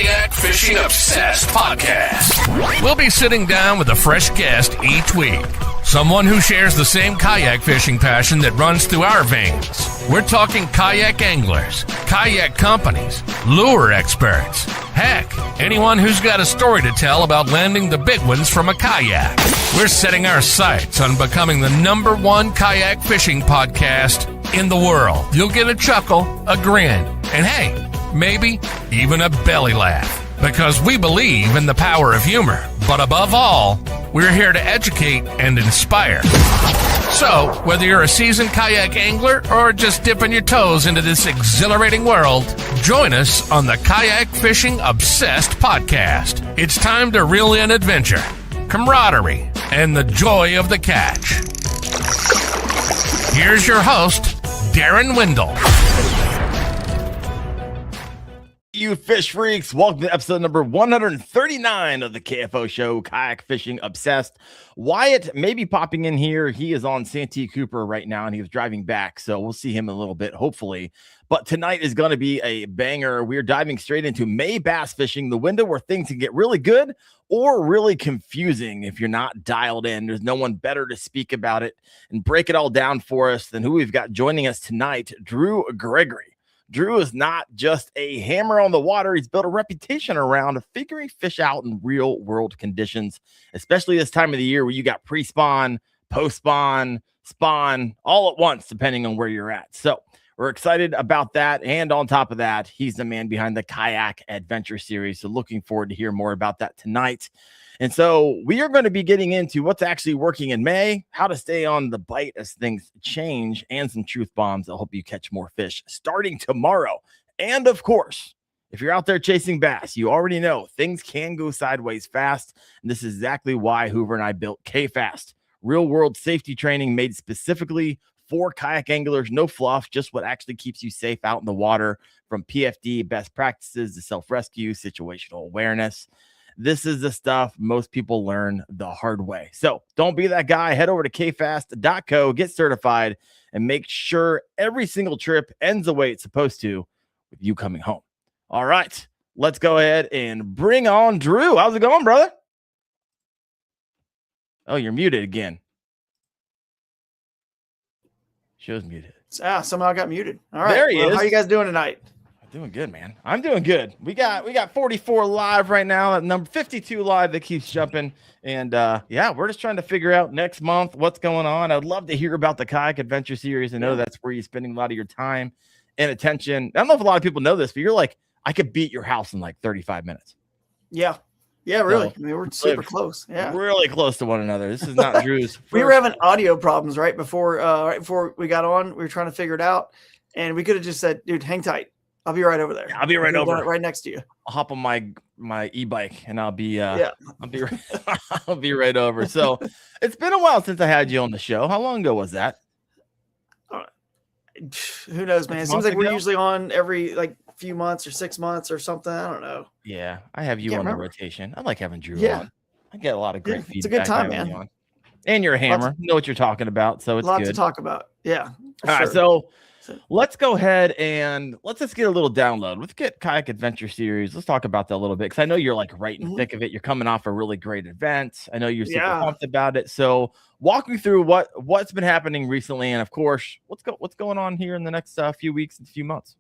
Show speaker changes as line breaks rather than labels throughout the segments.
Kayak Fishing Obsessed podcast. We'll be sitting down with a fresh guest each week. Someone who shares the same kayak fishing passion that runs through our veins. We're talking kayak anglers, kayak companies, lure experts. Heck, anyone who's got a story to tell about landing the big ones from a kayak. We're setting our sights on becoming the #1 kayak fishing podcast in the world. You'll get a chuckle, a grin, and hey, maybe even a belly laugh. Because we believe in the power of humor. But above all, we're here to educate and inspire. So, whether you're a seasoned kayak angler or just dipping your toes into this exhilarating world, join us on the Kayak Fishing Obsessed podcast. It's time to reel in adventure, camaraderie, and the joy of the catch. Here's your host, Darren Windle.
You fish freaks, welcome to episode number 139 of the KFO show, Kayak Fishing Obsessed. Wyatt may be popping in here. He is on Santee Cooper right now, and he was driving back, so we'll see him in a little bit, hopefully. But tonight is going to be a banger. We're diving straight into May bass fishing, the window where things can get really good or really confusing if you're not dialed in. There's no one better to speak about it and break it all down for us than who we've got joining us tonight, Drew Gregory. Drew is not just a hammer on the water. He's built a reputation around figuring fish out in real world conditions, especially this time of the year where you got pre-spawn, post-spawn, spawn, all at once, depending on where you're at. So we're excited about that. And on top of that, he's the man behind the Kayak Adventure Series. So looking forward to hear more about that tonight. And so we are going to be getting into what's actually working in May, how to stay on the bite as things change, and some truth bombs that'll help you catch more fish starting tomorrow. And of course, if you're out there chasing bass, you already know things can go sideways fast. And this is exactly why Hoover and I built K-Fast, real world safety training made specifically for kayak anglers. No fluff, just what actually keeps you safe out in the water, from PFD, best practices, to self-rescue, situational awareness. This is the stuff most people learn the hard way. So don't be that guy. Head over to kfast.co, get certified, and make sure every single trip ends the way it's supposed to with you coming home. All right, let's go ahead and bring on Drew. How's it going, brother? Oh, you're muted again. Show's muted.
Somehow I got muted. All right.
There he is.
How you guys doing tonight?
Doing good, man. I'm doing good. We got 44 live right now, at number 52 live that keeps jumping. And yeah, we're just trying to figure out next month what's going on. I'd love to hear about the Kayak Adventure Series. I know that's where you're spending a lot of your time and attention. I don't know if a lot of people know this, but you're like, I could beat your house in like 35 minutes.
Yeah. Yeah, really.
So,
I mean, we're super close. Yeah.
Really close to one another. This is not Drew's.
We were having audio problems right before we got on. We were trying to figure it out, and we could have just said, dude, hang tight. I'll be right over there.
Yeah, I'll be right over,
right next to you.
I'll hop on my e-bike and I'll be I'll be right over. So it's been a while since I had you on the show. How long ago was that?
Who knows, man? It seems like we're usually on every few months or 6 months or something. I don't know.
Yeah, I have you on the rotation. I like having Drew on. I get a lot of great feedback.
It's a good time, man.
And you're a hammer. You know what you're talking about, so it's
lots
good.
to talk about. Yeah.
All right, so let's go ahead and let's just get a little download. Let's get Kayak Adventure Series. Let's talk about that a little bit, because I know you're like right in the thick of it. You're coming off a really great event. I know you're super pumped about it. So walk me through what's been happening recently, and of course, what's going on here in the next few weeks and few months.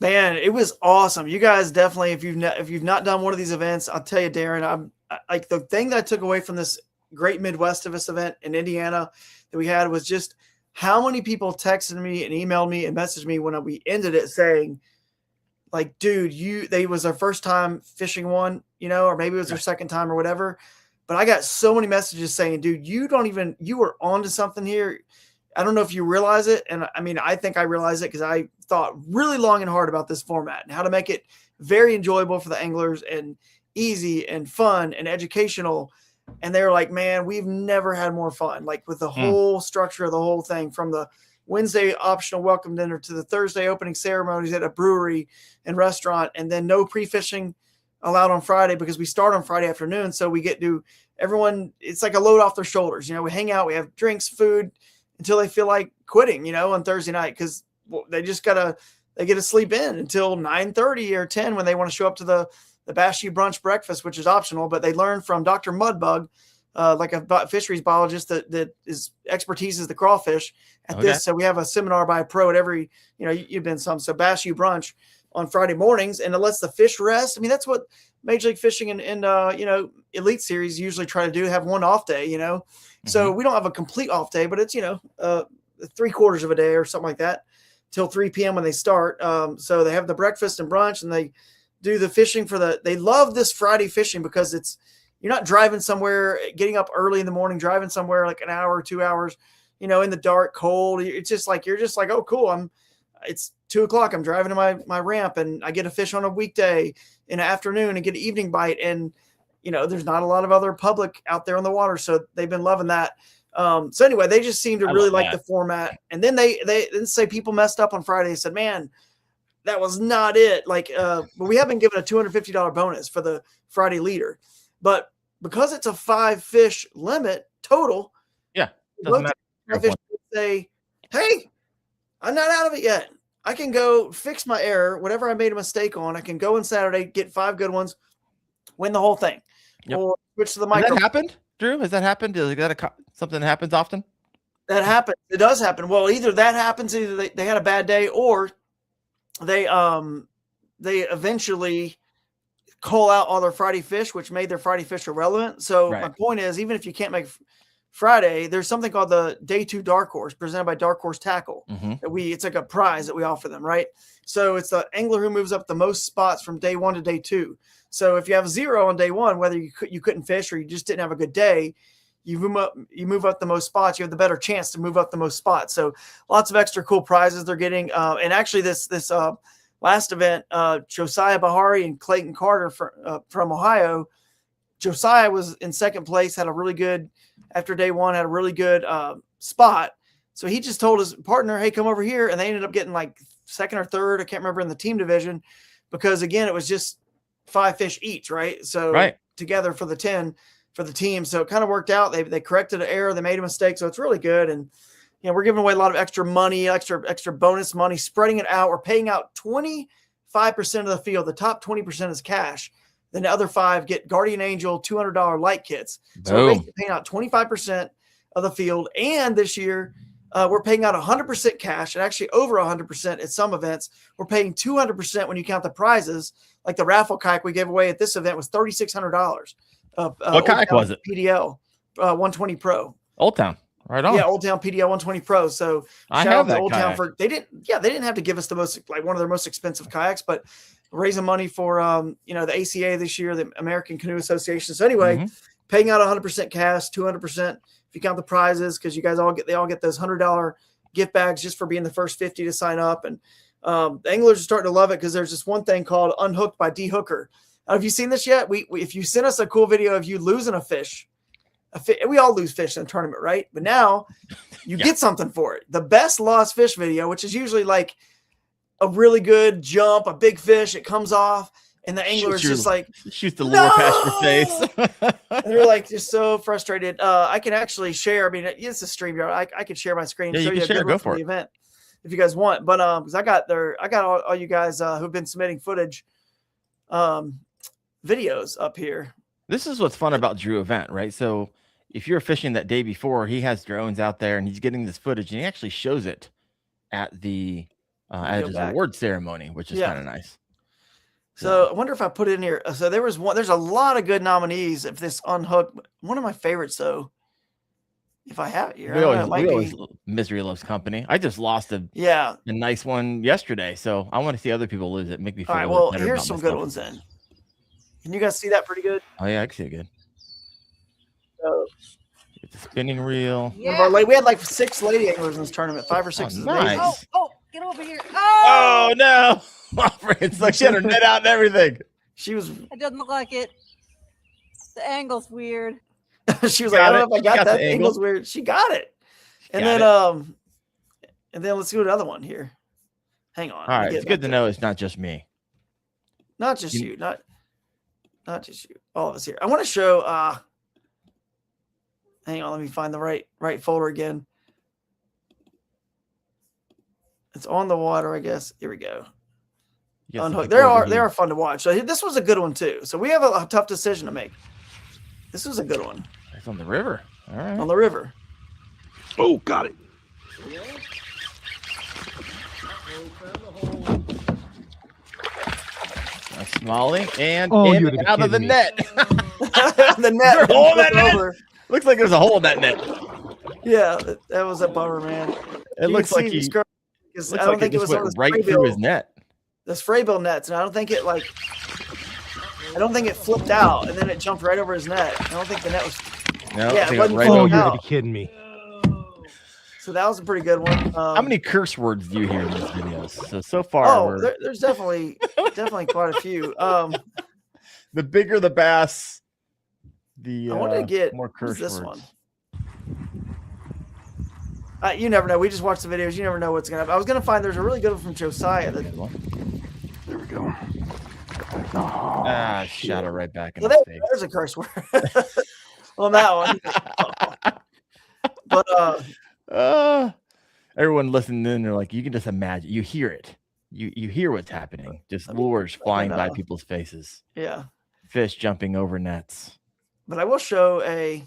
Man, it was awesome. You guys definitely, if you've not done one of these events, I'll tell you, Darren, I'm like, the thing that I took away from this great Midwest of us event in Indiana that we had was just how many people texted me and emailed me and messaged me when we ended it saying, like, dude, they was their first time fishing one, or maybe it was their second time or whatever. But I got so many messages saying, dude, you were onto something here. I don't know if you realize it. And I mean, I think I realize it because I thought really long and hard about this format and how to make it very enjoyable for the anglers and easy and fun and educational. And they were like, man, we've never had more fun, like with the whole structure of the whole thing, from the Wednesday optional welcome dinner to the Thursday opening ceremonies at a brewery and restaurant. And then no pre-fishing allowed on Friday because we start on Friday afternoon. So we get to everyone. It's like a load off their shoulders. We hang out, we have drinks, food until they feel like quitting, on Thursday night. Cause they just gotta they get to sleep in until 9:30 or 10 when they want to show up to the Bash You brunch breakfast, which is optional. But they learn from Dr. Mudbug, like a fisheries biologist that is expertise is the crawfish at this. So we have a seminar by a pro at every, you've been some. So Bash You brunch on Friday mornings, and it lets the fish rest. I mean, that's what Major League Fishing and Elite Series usually try to do, have one off day, So we don't have a complete off day, but it's, 3/4 of a day or something like that till 3 p.m. when they start. So they have the breakfast and brunch, and they do the fishing they love this Friday fishing because you're not driving somewhere, getting up early in the morning, driving somewhere like an hour or 2 hours, in the dark, cold. It's just like, you're just like, oh, cool. It's 2:00. I'm driving to my ramp, and I get a fish on a weekday in the afternoon and get an evening bite. And, there's not a lot of other public out there on the water. So they've been loving that. So anyway, they just seem to really like the format. And then they didn't say people messed up on Friday. They said, man, that was not it. Like, but we have been given a $250 bonus for the Friday leader, but because it's a 5 fish limit total.
Yeah. Doesn't matter.
Fish say, hey, I'm not out of it yet. I can go fix my error. Whatever I made a mistake on, I can go on Saturday, get 5 good ones, win the whole thing.
Yep.
Or switch to the micro.
Has that happened, Drew? Has that happened? Is that something that happens often?
That happens. It does happen. Well, either that happens, either they had a bad day, or they eventually call out all their Friday fish, which made their Friday fish irrelevant. So my point is, even if you can't make Friday, there's something called the Day 2 Dark Horse presented by Dark Horse Tackle. It's like a prize that we offer them, right? So it's the angler who moves up the most spots from day 1 to day 2. So if you have 0 on day 1, whether you couldn't fish or you just didn't have a good day, you move up the most spots, you have the better chance to move up the most spots. So lots of extra cool prizes they're getting. And actually this last event, Josiah Bahari and Clayton Carter from Ohio, Josiah was in second place, had a really good, after day 1, had a really good spot. So he just told his partner, hey, come over here. And they ended up getting like second or third, I can't remember, in the team division, because again, it was just 5 fish each, right? So together for the 10 for the team. So it kind of worked out. They corrected an error. They made a mistake. So it's really good. And, we're giving away a lot of extra money, extra bonus money, spreading it out. We're paying out 25% of the field. The top 20% is cash. Then the other 5 get Guardian Angel $200 light kits. So we're basically paying out 25% of the field. And this year, we're paying out 100% cash, and actually over 100% at some events. We're paying 200% when you count the prizes. Like the raffle kayak we gave away at this event was $3,600.
What kayak was it?
PDL 120 Pro.
Old Town. Right on.
Yeah, Old Town PDL 120 Pro. So
I
shout
have
out to
that
Old
kayak.
Town they didn't have to give us the most, like one of their most expensive kayaks, but raising money for the ACA this year, the American Canoe Association. So anyway, paying out 100% cash, 200% if you count the prizes, because you guys all get those $100 gift bags just for being the first 50 to sign up. And the anglers are starting to love it because there's this one thing called Unhooked by D Hooker. Have you seen this yet? We if you send us a cool video of you losing a fish, we all lose fish in a tournament, right? But now you get something for it. The best lost fish video, which is usually like a really good jump, a big fish, it comes off, and the angler is just like,
shoots the lure past your face.
And they're like just so frustrated. I can actually share. I mean, it's a StreamYard. I can share my screen and show you a good one from the event if you guys want. But because I got all you guys who've been submitting footage, videos up here.
This is what's fun about Drew event, right? So if you're fishing that day before, he has drones out there and he's getting this footage, and he actually shows it at the at his award ceremony, which is kind of nice.
So I wonder if I put it in here. So there's a lot of good nominees. If this Unhooked, one of my favorites, though, if I have it here,
we always misery loves company. I just lost a nice one yesterday, so I want to see other people lose it. Make me feel
all right. Well, here's some good ones then. Can you guys see that pretty good?
Oh yeah, I can see it good.
So,
the spinning reel.
Yeah. We had like 6 lady anglers in this tournament, 5 or 6.
Nice.
Oh, get over here.
Oh no. It's like she had her net out and everything.
She was.
It doesn't look like it. The angle's weird.
She was like, I don't know if I got that. The angle's weird. She got it. And then let's do another one here. Hang on.
All right. It's good to know it's not just me.
Not just you. Not just you. All of us here. I want to show. Hang on. Let me find the right folder again. It's on the water, I guess. Here we go.
You got some
Unhooked.
people over
They
here.
are fun to watch. So this was a good one too. So we have a tough decision to make. This was a good one
It's on the river. All right.
on the river.
Oh, got it.
A smallie and
Oh,
in
you
and
gotta be
out of the
kidding me.
net.
The net.
Is there a hole in that
flipped
net?
over.
Looks like there's a hole in that net.
Yeah, that was a bummer, man.
It looks like he.
Because
Looks
I don't
like
think
it
it
just
was on
went
the
right through his net.
the spray bill nets, and I don't think it flipped out and then it jumped right over his net. I don't think the net was.
No,
Yeah,
I think
it
it
wasn't
right
full
Oh,
over.
you
out.
gotta be kidding me.
So that was a pretty good one.
How many curse words do you hear in these videos? So far,
Oh, there's definitely quite a few.
the bigger the bass, the
I wanted to get
more
what
curse
is this
words.
one. You never know. We just watch the videos. You never know what's gonna happen. I was gonna find there's a really good one from Josiah.
Good one.
There we go.
Ah, shot it right back in
Well,
his face.
there's a curse word on that one. But
Everyone listening in, they're like, you can just imagine. You hear it. You hear what's happening. Just lures flying by people's faces.
yeah.
Fish jumping over nets.
But I will show a.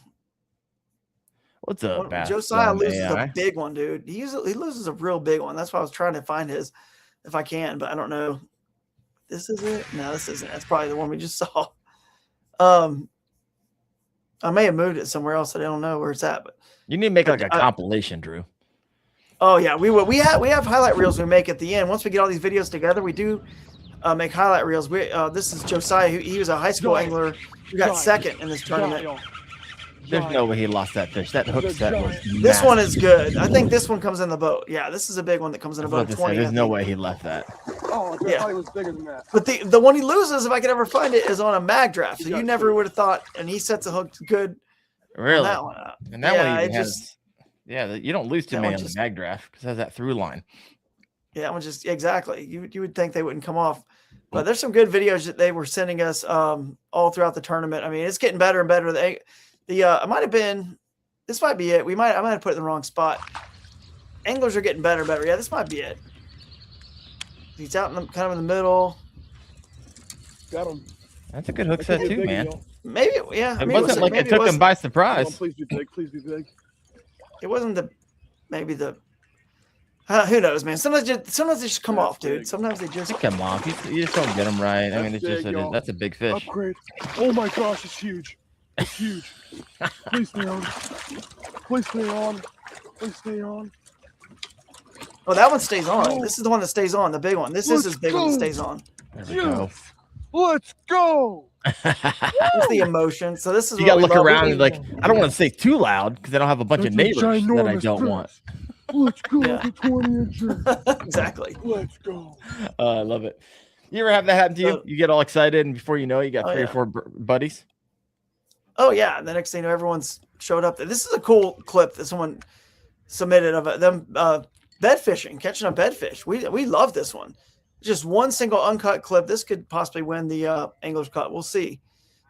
What's up, bass?
Josiah
Llama
loses
AI?
a big one, dude. He loses a real big one. That's why I was trying to find his, if I can, but I don't know. This is it? No, this isn't. That's probably the one we just saw. I may have moved it somewhere else. I don't know where it's at, but
You need to make like a compilation, Drew.
oh yeah, we will. We have highlight reels we make at the end. Once we get all these videos together, we do make highlight reels. This is Josiah. He was a high school angler who got second in this tournament.
There's no way he lost that fish. That hook set was
This one
massive.
is good. I think this one comes in the boat. Yeah, this is a big one that comes in
I
a
was about
boat.
to say,
20.
there's
I
no
think.
way he left that.
Oh, I
Yeah.
thought it was bigger than that.
But the one he loses, if I could ever find it, is on a mag draft. So you never would have thought, and he sets a hook good on
Really?
that one.
And that
Yeah,
one
it
even has.
just-
Yeah, you don't lose too
that
many
one
on
just-
the mag draft because it has that through line.
Yeah, that one just exactly. You would think they wouldn't come off. But there's some good videos that they were sending us all throughout the tournament. I mean, it's getting better and better. It might have been. This might be it. I might have put it in the wrong spot. Anglers are getting better and better. Yeah, this might be it. He's out in the, kind of in the middle.
Got him.
That's a good hook set too, man.
Maybe, yeah.
It
maybe
wasn't like it
maybe
took him
wasn't-
by
Come on,
surprise.
please be big. Please be big.
It wasn't maybe the. Who knows, man? Sometimes they just come off, dude. Sometimes they just.
Come on, you just don't get them right. I mean, it's
That's
just
big, y'all.
that's a big fish.
Upgrade. Oh my gosh, it's huge. It's huge. Please stay on. Please stay on. Please stay on.
Oh, that one stays on. This is the one that stays on. The big one. This is
Let's
his big one that
go.
stays on.
There we go.
Let's go.
It's the emotion. So this is
You
what
gotta
we
look
love.
around and like, I don't want to say too loud because I don't have a bunch of
That's a
neighbors that I
ginormous
don't
fish.
want.
Let's go.
Yeah.
The 20-incher.
Exactly.
Let's go.
I love it. You ever have that happen to you? You get all excited, and before you know it, you got
Oh,
three or
yeah.
four buddies.
Oh yeah. And the next thing you know, everyone's showed up. This is a cool clip that someone submitted of them bed fishing, catching a bedfish. We love this one. Just one single uncut clip. This could possibly win the Angler's Cut. We'll see.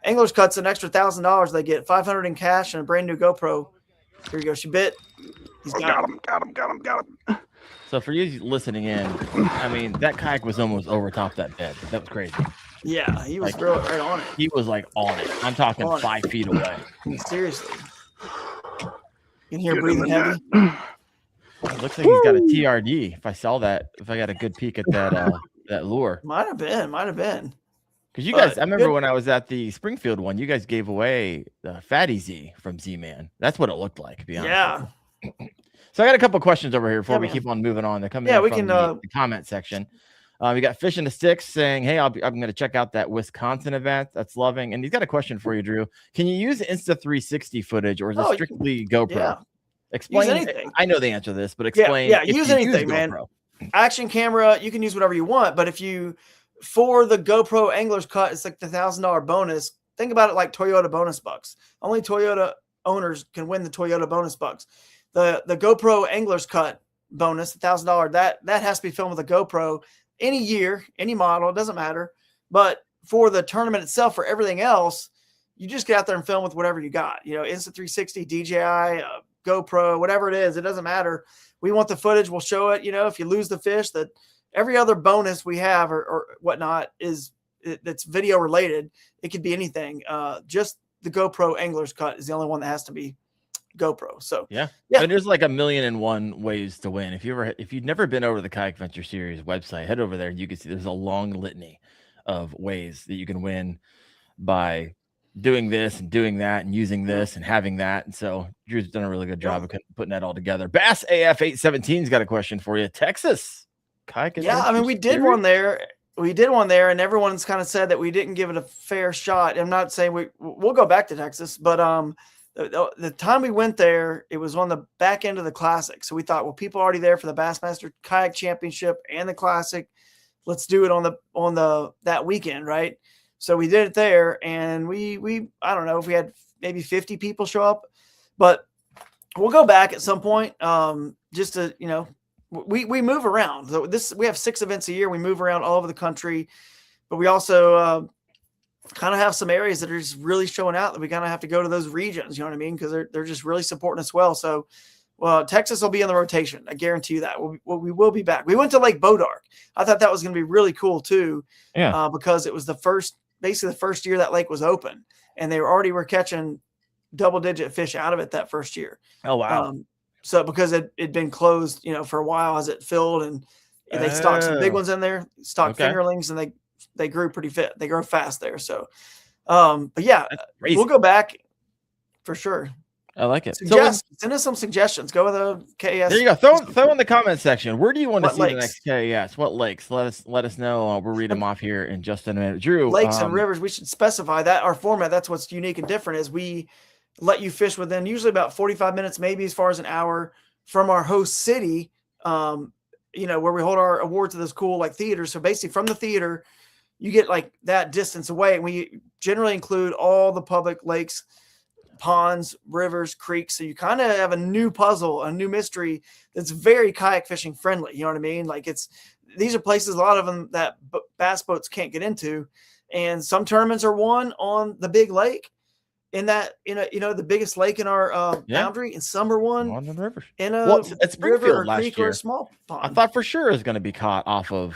Angler's Cut's an extra $1,000 they get, $500 in cash and a brand new GoPro. Here you go. She bit. He's got him.
Got him.
So for you listening in, I mean, that kayak was almost over top that bed. That was crazy.
Yeah, he was
Like-
right on it.
He was like on it. I'm talking
On it.
5 feet away.
Seriously. You can hear
Get in
breathing
the
heavy.
net.
It looks like he's got a TRD. If I saw that, if I got a good peek at that that lure.
Might have been.
Because you guys,
But
I remember
good-
when I was at the Springfield one, you guys gave away the Fatty Z from Z-Man. That's what it looked like, to be honest.
Yeah.
with you. So I got a couple questions over here before
Yeah,
we
man.
keep on moving on. They're coming
Yeah,
in
we
from
can,
the comment section. We got Fish in the Sticks saying, hey, I'm going to check out that Wisconsin event. That's loving. And he's got a question for you, Drew. Can you use Insta360 footage or is it
Oh,
strictly GoPro?
Yeah.
Explain.
anything.
I know the answer to this, but explain.
yeah,
if
use
you
anything, man.
GoPro.
Action camera, you can use whatever you want, but if you for the GoPro Angler's Cut, it's like the $1,000 bonus. Think about it like Toyota bonus bucks. Only Toyota owners can win the Toyota bonus bucks. The GoPro Angler's Cut bonus, $1,000, that has to be filmed with a GoPro any year, any model, it doesn't matter. But for the tournament itself, for everything else, you just get out there and film with whatever you got. You know, Insta360, DJI, GoPro, whatever it is, it doesn't matter. we want the footage, we'll show it. If you lose the fish, that every other bonus we have or whatnot that's video related. It could be anything. Just the GoPro angler's cut is the only one that has to be GoPro. So
yeah. But there's like 1,000,001 ways to win. If you've never been over to the Kayak Adventure Series website, head over there and you can see there's a long litany of ways that you can win by doing this and doing that and using this and having that. And so Drew's done a really good job of putting that all together. Bass AF 817's got a question for you. Texas Kayak Adventure
I mean, we did
Series?
one there. And everyone's kind of said that we didn't give it a fair shot. I'm not saying we'll go back to Texas, but the time we went there, it was on the back end of the Classic. So we thought, well, people are already there for the Bassmaster Kayak Championship and the Classic. Let's do it on that weekend, right? So we did it there, and we I don't know if we had maybe 50 people show up, but we'll go back at some point. Just to we move around. So we have 6 events a year. We move around all over the country, but we also kind of have some areas that are just really showing out that we kind of have to go to those regions. You know what I mean? Because they're just really supporting us well. So. Well, Texas will be in the rotation. I guarantee you that. We will be back. We went to Lake Bodark. I thought that was going to be really cool too. Yeah. Because it was basically the first year that lake was open, and they were catching double-digit fish out of it that first year.
Oh wow!
So because it'd been closed, for a while as it filled, and they stocked some big ones in there, fingerlings, and they grew pretty fit. They grow fast there. So, but yeah, we'll go back for sure.
I like it.
Send us some suggestions. Go with the KS.
There you go. Throw in the comment section. Where do you want to see the next KS? What lakes? Let us know. We'll read them off here in just a minute. Drew,
lakes and rivers. We should specify that our format. That's what's unique and different is we let you fish within usually about 45 minutes, maybe as far as an hour from our host city. Where we hold our awards at this cool theater. So basically, from the theater, you get that distance away, and we generally include all the public lakes, ponds, rivers, creeks. So you kind of have a new puzzle, a new mystery that's very kayak fishing friendly. You know what I mean? These are places, a lot of them that bass boats can't get into. And some tournaments are won on the big lake the biggest lake in our boundary, and some are won
on the rivers
in a river or creek or a small pond.
I thought for sure it was going to be caught off of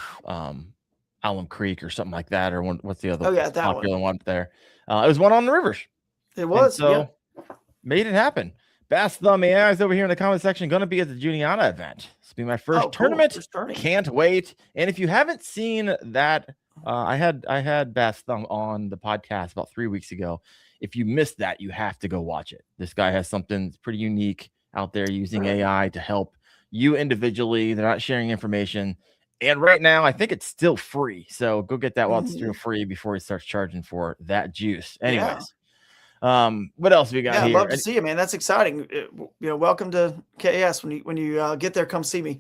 Alum Creek or something like that. Or what's the other popular one there? It was one on the rivers.
It was.
Made it happen. Bass Thumb AI is over here in the comment section. Going to be at the Juniata event. This will be my first tournament. Can't wait. And if you haven't seen that, I had Bass Thumb on the podcast about 3 weeks ago. If you missed that, you have to go watch it. This guy has something pretty unique out there using AI to help you individually. They're not sharing information. And right now, I think it's still free. So go get that while it's still free before he starts charging for that juice. Anyways. What else we got here?
I'd love to see you, man. That's exciting. Welcome to KS. When you get there, come see me.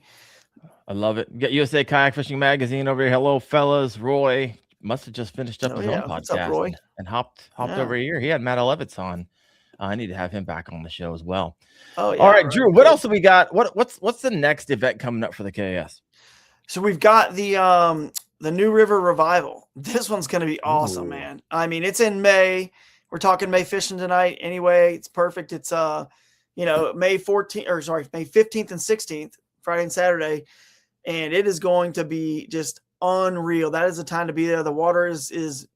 I love it. Get USA Kayak Fishing Magazine over here. Hello, fellas. Roy must have just finished up his own podcast.
What's up, Roy?
And hopped over here. He had Matt Olevitz on. I need to have him back on the show as well. Oh, yeah. All right, Drew. What else have we got? What's the next event coming up for the KS?
So we've got the New River Revival. This one's going to be awesome, man. I mean, it's in May. We're talking May fishing tonight. Anyway, it's perfect. It's May 15th and 16th, Friday and Saturday, and it is going to be just unreal. That is the time to be there. The water is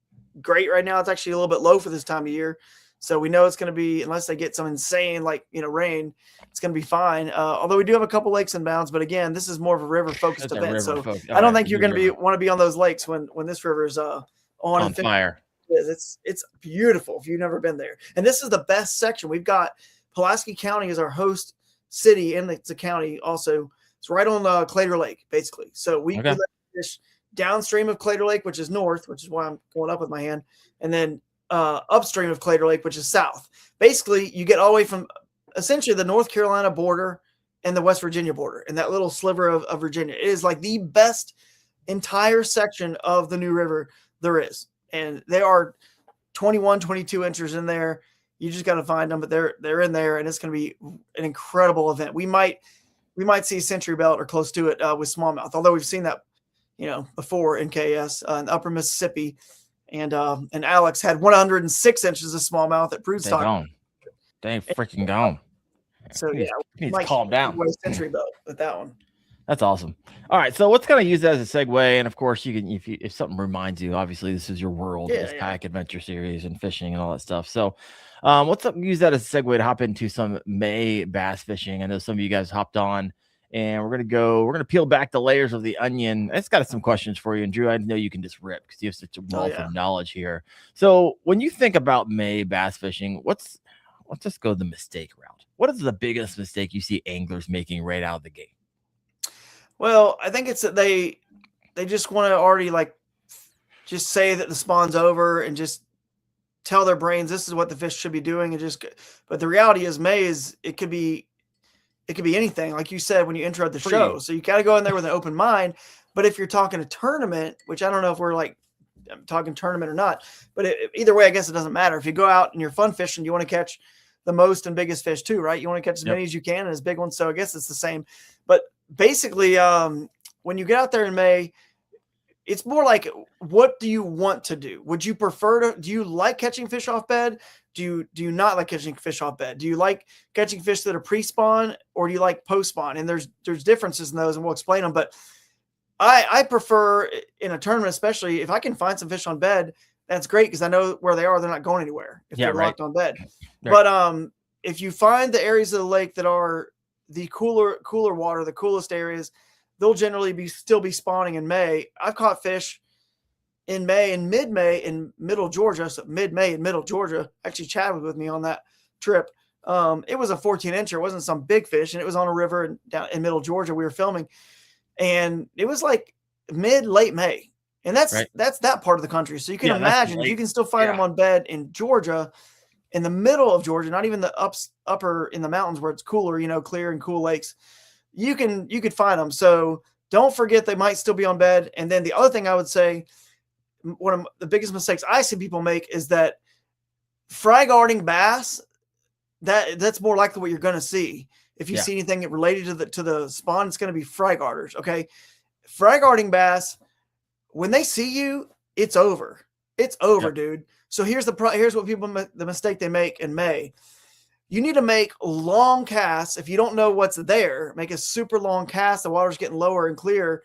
great right now. It's actually a little bit low for this time of year, so we know it's going to be, unless they get some insane rain, it's going to be fine. Although we do have a couple lakes in bounds, but again, this is more of a river focused event. I don't think you're going to want to be on those lakes when this river is on
fire.
It's beautiful if you've never been there. And this is the best section. We've got Pulaski County as our host city, and it's a county also. It's right on Claytor Lake, basically. So we let fish downstream of Claytor Lake, which is north, which is why I'm going up with my hand, and then upstream of Claytor Lake, which is south. Basically, you get all the way from essentially the North Carolina border and the West Virginia border, and that little sliver of Virginia. It is the best entire section of the New River there is. And they are 21, 22 inches in there. You just got to find them, but they're in there, and it's going to be an incredible event. We might see Century Belt or close to it with smallmouth, although we've seen that, before in KS in Upper Mississippi, and Alex had 106 inches of smallmouth at Broodstock.
They freaking gone.
So
He
yeah,
needs to calm down.
Century boat with that one.
That's awesome. All right, so let's kind of use that as a segue, and of course, you can if something reminds you, obviously, this is your world, this Kayak Adventure Series and fishing and all that stuff. So, use that as a segue to hop into some May bass fishing. I know some of you guys hopped on, and we're gonna peel back the layers of the onion. It's got some questions for you, and Drew, I know you can just rip because you have such a wealth of knowledge here. So, when you think about May bass fishing, let's just go the mistake route. What is the biggest mistake you see anglers making right out of the gate?
Well, I think it's that they just want to already just say that the spawn's over and just tell their brains this is what the fish should be doing, and but the reality is May is it could be anything, like you said when you introed the show. So you got to go in there with an open mind. But if you're talking a tournament, which I don't know if we're talking tournament or not, but either way, I guess it doesn't matter. If you go out and you're fun fishing, you want to catch the most and biggest fish too, right? You want to catch as many as you can and as big ones. So I guess it's the same. But basically, when you get out there in May, it's more like, what do you want to do? Would you prefer do you like catching fish off bed? Do you not like catching fish off bed? Do you like catching fish that are pre-spawn, or do you like post-spawn? And there's differences in those, and we'll explain them. But I prefer in a tournament, especially if I can find some fish on bed, that's great because I know where they are. They're not going anywhere if they're locked on bed. Right. But if you find the areas of the lake that are the cooler water, the coolest areas, they'll generally still be spawning in May. I've caught fish in May and mid-May in middle Georgia. So mid-May in middle Georgia. Actually, Chad was with me on that trip. It was a 14-incher. It wasn't some big fish, and it was on a river down in middle Georgia. We were filming, and it was like late May. And that's that part of the country. So you can imagine you can still find them on bed in Georgia, in the middle of Georgia, not even the upper in the mountains where it's cooler, clear and cool lakes. You could find them. So don't forget they might still be on bed. And then the other thing I would say, one of the biggest mistakes I see people make is that fry guarding bass, that's more likely what you're going to see. If you see anything related to the spawn, it's going to be fry guarders. Okay. Fry guarding bass, when they see you, it's over. It's over, dude. So here's what the mistake they make in May. You need to make long casts. If you don't know what's there, make a super long cast. The water's getting lower and clear,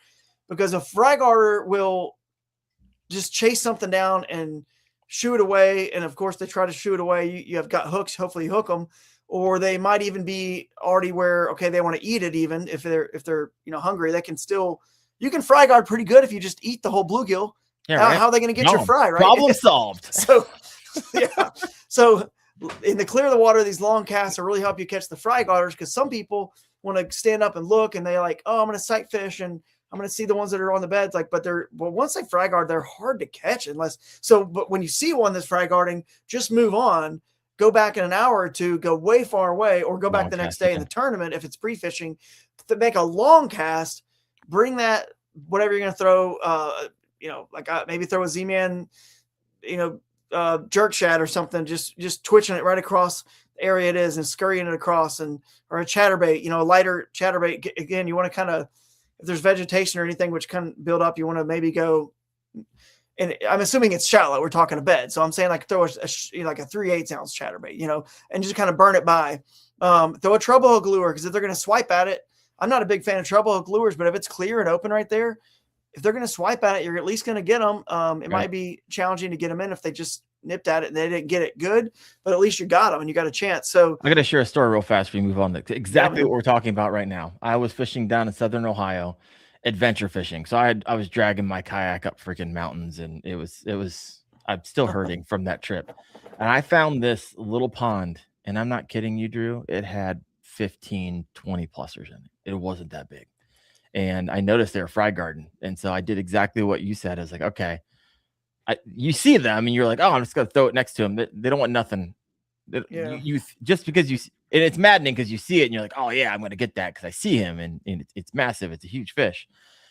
because a fry garter will just chase something down and shoo it away. And of course, they try to shoo it away. You have got hooks. Hopefully, you hook them, or they might even be already where they want to eat it. Even if they're hungry, they can still. You can fry guard pretty good if you just eat the whole bluegill. Yeah, how are they going to get your fry, right?
Problem solved.
So in the clear of the water, these long casts will really help you catch the fry guarders, because some people want to stand up and look, and they I'm going to sight fish and I'm going to see the ones that are on the beds. But once they fry guard, they're hard to catch but when you see one that's fry guarding, just move on, go back in an hour or two, go way far away, or go back the next day in the tournament. If it's pre-fishing, to make a long cast, bring that, whatever you're going to throw, maybe throw a Z-Man, jerk shad or something, just twitching it right across the area it is and scurrying it across, or a chatterbait, a lighter chatterbait. Again, you want to kind of, if there's vegetation or anything which can build up, you want to maybe go, and I'm assuming it's shallow. We're talking a bed. So I'm saying throw a 3/8 ounce chatterbait, and just kind of burn it by. Throw a treble hook lure, because if they're going to swipe at it, I'm not a big fan of treble hook lures, but if it's clear and open right there, if they're going to swipe at it, you're at least going to get them. It might be challenging to get them in if they just nipped at it and they didn't get it good, but at least you got them and you got a chance. So
I got to share a story real fast before we move on to exactly what we're talking about right now. I was fishing down in Southern Ohio, adventure fishing. So I was dragging my kayak up freaking mountains, and it was I'm still hurting from that trip. And I found this little pond, and I'm not kidding you, Drew. It had 15, 20 plusers in it. It wasn't that big. And I noticed they were fry garden. And so I did exactly what you said. I was like, okay, you see them and you're like, oh, I'm just going to throw it next to them. They don't want nothing. You just because and it's maddening because you see it and you're like, oh yeah, I'm going to get that because I see him and it's massive. It's a huge fish.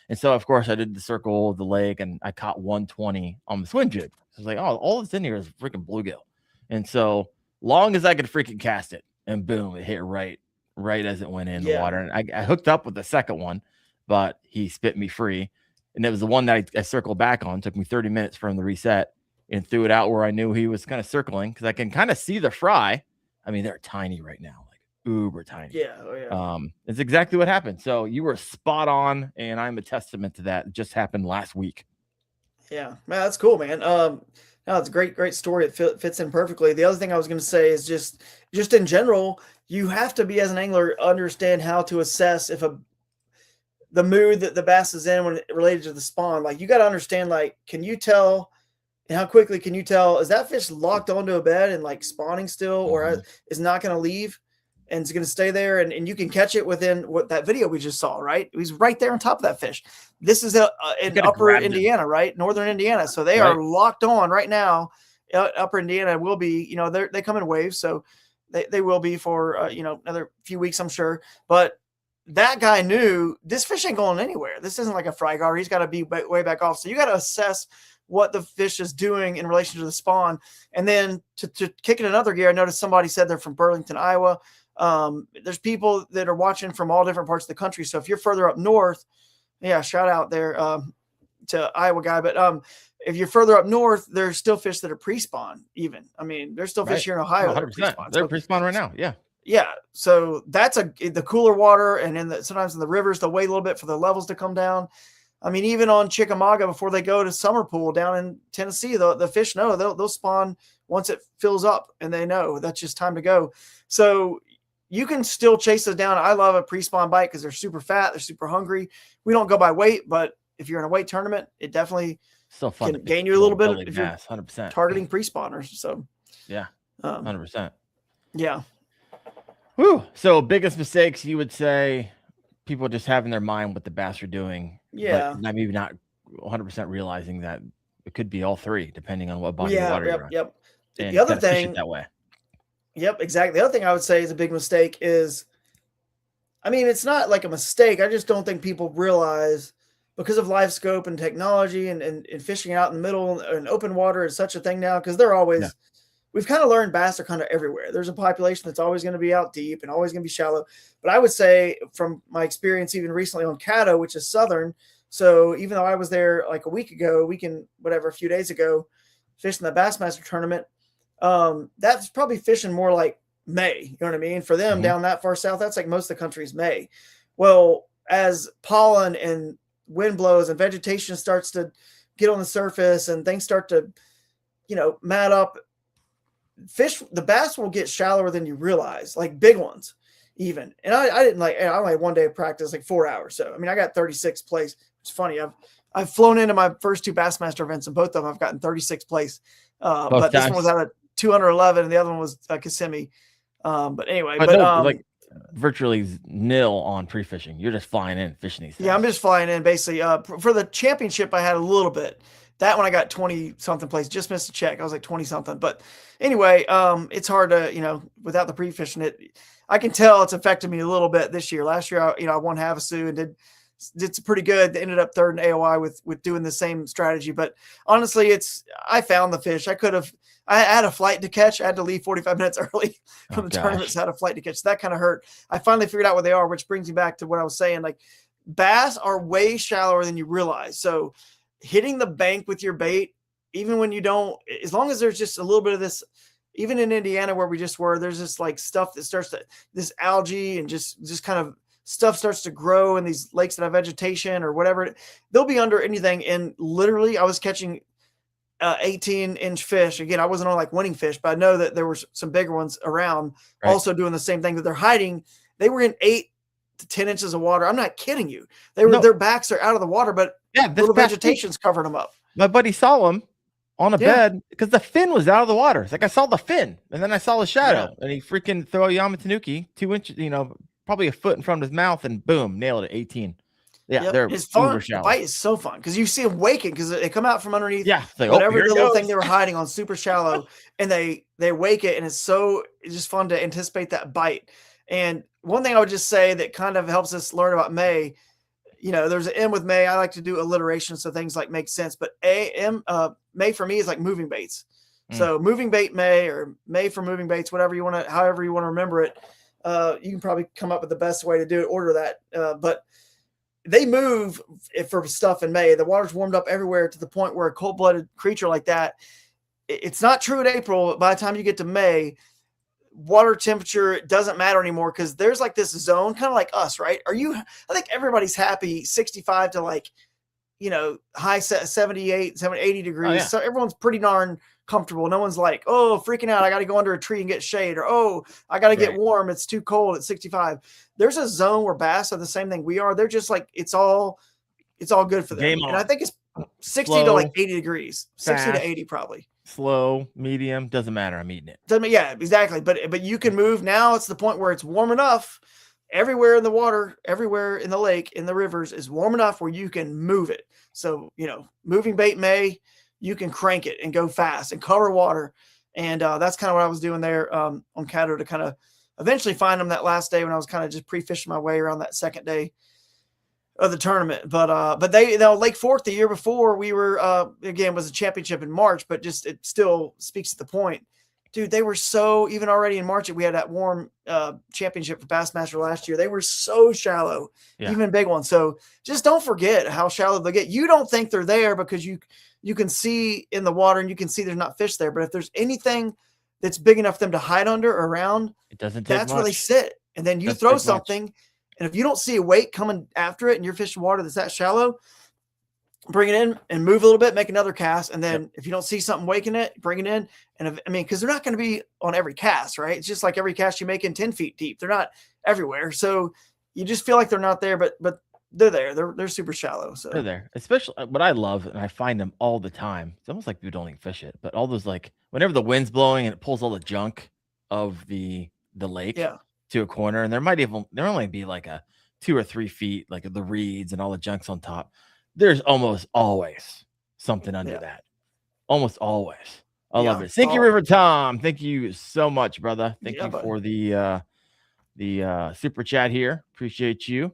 And so of course I did the circle of the lake and I caught 120 on the swim jig. I was like, oh, all that's in here is freaking bluegill. And so long as I could freaking cast it, and boom, it hit right as it went in the water. And I hooked up with the second one, but he spit me free. And it was the one that I circled back on. It took me 30 minutes for him to reset, and threw it out where I knew he was kind of circling, because I can kind of see the fry. I mean, they're tiny right now, like uber tiny.
Yeah. Oh, yeah.
It's exactly what happened. So you were spot on, and I'm a testament to that. It just happened last week.
Yeah, man, that's cool, man. No, it's a great story. It fits in perfectly. The other thing I was going to say is just in general, you have to be as an angler understand how to assess if the mood that the bass is in when related to the spawn. Like you got to understand, like, can you tell, and how quickly can you tell, is that fish locked onto a bed and like spawning still, or is not going to leave and it's going to stay there? And you can catch it within what that video we just saw, right? He's right there on top of that fish. This is in upper Indiana, right? Northern Indiana. So they are locked on right now. Upper Indiana will be, they come in waves. So they will be for, another few weeks, I'm sure. But that guy knew this fish ain't going anywhere. This isn't like a fry gar. He's got to be way back off. So you got to assess what the fish is doing in relation to the spawn. And then to kick it another gear, I noticed somebody said they're from Burlington, Iowa. There's people that are watching from all different parts of the country. So if you're further up north, yeah, shout out there to Iowa guy. But if you're further up north, there's still fish that are pre-spawn even. I mean, there's still fish here in Ohio.
100%. They're pre-spawn right now. Yeah.
Yeah. So that's the cooler water. And sometimes in the rivers, they'll wait a little bit for the levels to come down. I mean, even on Chickamauga, before they go to summer pool down in Tennessee, the fish know they'll spawn once it fills up, and they know that's just time to go. So you can still chase those down. I love a pre-spawn bite because they're super fat. They're super hungry. We don't go by weight, but if you're in a weight tournament, it definitely
so fun
can gain you a little bit if you're
100%
targeting pre-spawners. So
yeah, 100%.
Yeah.
Whew. So biggest mistakes you would say people just have in their mind what the bass are doing.
Yeah.
But maybe not 100% realizing that it could be all three, depending on what body of water you're on.
Yep.
And
the other thing
that way.
Yep, exactly. The other thing I would say is a big mistake is, I mean, it's not like a mistake. I just don't think people realize, because of live scope and technology and fishing out in the middle and open water is such a thing now, because they're always, we've kind of learned bass are kind of everywhere. There's a population that's always going to be out deep and always going to be shallow. But I would say from my experience, even recently on Caddo, which is Southern. So even though I was there like a few days ago, fishing the Bassmaster tournament, that's probably fishing more like May, you know what I mean? For them down that far south, that's like most of the country's May. Well, as pollen and wind blows and vegetation starts to get on the surface and things start to, mat up, the bass will get shallower than you realize, like big ones even. And I only had one day of practice, like 4 hours. So, I mean, I got 36th place. It's funny. I've flown into my first two Bassmaster events, and both of them I've gotten 36th place. But this one was out of 211 and the other one was Kissimmee. But anyway,
like virtually nil on pre-fishing. You're just flying in fishing these things.
Yeah, I'm just flying in basically. For the championship, I had a little bit. That one I got 20 something place, just missed a check. I was like 20 something. But anyway, it's hard to, without the pre-fishing I can tell it's affected me a little bit this year. Last year, I won Havasu and did pretty good. They ended up third in AOI with doing the same strategy. But honestly, I found the fish. I had a flight to catch. I had to leave 45 minutes early from the tournament. So I had a flight to catch. So that kind of hurt. I finally figured out what they are, which brings me back to what I was saying. Like, bass are way shallower than you realize. So hitting the bank with your bait, even when you don't, as long as there's just a little bit of this, even in Indiana where we just were, there's this like stuff that starts to, this algae and just kind of stuff starts to grow in these lakes that have vegetation or whatever. They'll be under anything. And literally I was catching 18-inch fish. Again, I wasn't on like winning fish, but I know that there were some bigger ones around also doing the same thing that they're hiding. They were in 8 to 10 inches of water. I'm not kidding you. Their backs are out of the water, but little vegetation's covered them up.
My buddy saw him on a bed because the fin was out of the water. It's like I saw the fin and then I saw the shadow and he freaking threw a Yamatanuki 2 inches, probably a foot in front of his mouth and boom, nailed it. 18. Yeah, they're
it's fun. The bite is so fun because you see them waking because they come out from underneath.
Yeah, like,
whatever the little thing they were hiding on super shallow, and they wake it, and it's just fun to anticipate that bite. And one thing I would just say that kind of helps us learn about May, there's an M with May. I like to do alliteration so things like make sense. But May for me is like moving baits. So moving bait May or May for moving baits, however you want to remember it. You can probably come up with the best way to do it. Order that, but they move for stuff in May. The water's warmed up everywhere to the point where a cold-blooded creature like that, it's not true in April, but by the time you get to May, water temperature doesn't matter anymore because there's like this zone, kind of like us, right? I think everybody's happy 65 to like, high 78, 80 degrees.
Oh, yeah.
So everyone's pretty darn comfortable. No one's like, oh, freaking out. I got to go under a tree and get shade, or, oh, I got to get
Right.
warm. It's too cold at 65. There's a zone where bass are the same thing we are. They're just like, it's all good for them.
Game
And I
on.
think it's 60
Slow,
to like 80 degrees, 60
fast.
to 80 probably.
Slow, medium, doesn't matter. I'm eating it.
Yeah, exactly. But you can move now. It's the point where it's warm enough. Everywhere in the water, everywhere in the lake, in the rivers is warm enough where you can move it. So, moving bait May, you can crank it and go fast and cover water. And that's kind of what I was doing there on Caddo to kind of eventually find them that last day when I was kind of just pre-fishing my way around that second day of the tournament. But they, Lake Fork the year before we were, again, was a championship in March, but just, it still speaks to the point. Dude, they were so, even already in March, we had that warm championship for Bassmaster last year. They were so shallow, even big ones. So just don't forget how shallow they get. You don't think they're there because you can see in the water and you can see there's not fish there. But if there's anything that's big enough for them to hide under or around,
it doesn't take
that's
much.
where they sit. And then you throw something, and if you don't see a weight coming after it and you're fishing water that's that shallow, bring it in and move a little bit, make another cast. And then if you don't see something waking it, bring it in. And because they're not going to be on every cast, right? It's just like every cast you make in 10 feet deep. They're not everywhere. So you just feel like they're not there, but they're there. They're super shallow. So
they're there. Especially what I love, and I find them all the time. It's almost like people don't even fish it, but all those, like, whenever the wind's blowing and it pulls all the junk of the lake to a corner, and there only be like a 2 or 3 feet, like the reeds and all the junk's on top. There's almost always something under that. Almost always. I love it. Thank you, River Tom. Thank you so much, brother. Thank you for the super chat here. Appreciate you.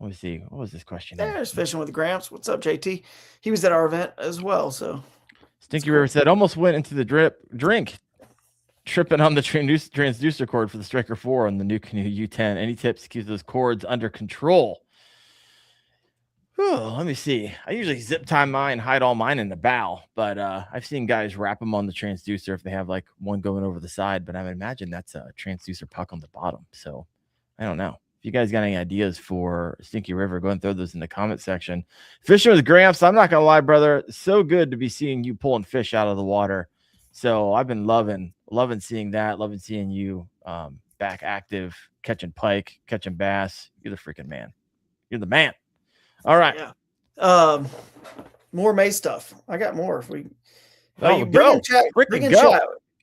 Let me see. What was this question?
There's Fishing with Gramps. What's up, JT? He was at our event as well. So
Stinky River said, almost went into the drink, tripping on the transducer cord for the Striker 4 on the new Canoe U10. Any tips to keep those cords under control? Oh, let me see. I usually zip tie mine, hide all mine in the bow, but I've seen guys wrap them on the transducer if they have like one going over the side, but I would imagine that's a transducer puck on the bottom. So I don't know. If you guys got any ideas for Stinky River, go and throw those in the comment section. Fishing with Gramps, I'm not going to lie, brother. So good to be seeing you pulling fish out of the water. So I've been loving seeing that, loving seeing you back active, catching pike, catching bass. You're the freaking man. You're the man. All right.
Yeah. More May stuff. I got more. If we
bring
in chat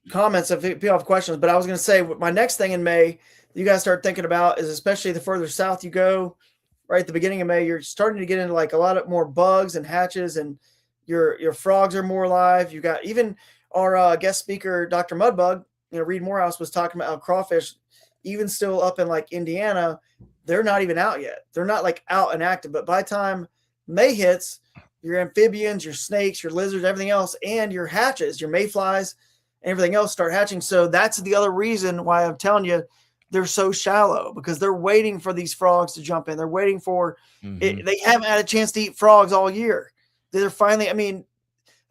comments if people have questions. But I was going to say my next thing in May you guys start thinking about is, especially the further south you go, right at the beginning of May, you're starting to get into like a lot of more bugs and hatches, and your frogs are more alive. You got even our guest speaker, Dr. Mudbug, Reed Morehouse was talking about how crawfish, even still up in like Indiana, they're not even out yet. They're not like out and active, but by the time May hits, your amphibians, your snakes, your lizards, everything else, and your hatches, your mayflies, and everything else start hatching. So that's the other reason why I'm telling you they're so shallow, because they're waiting for these frogs to jump in. They're waiting for it. They haven't had a chance to eat frogs all year. They're finally,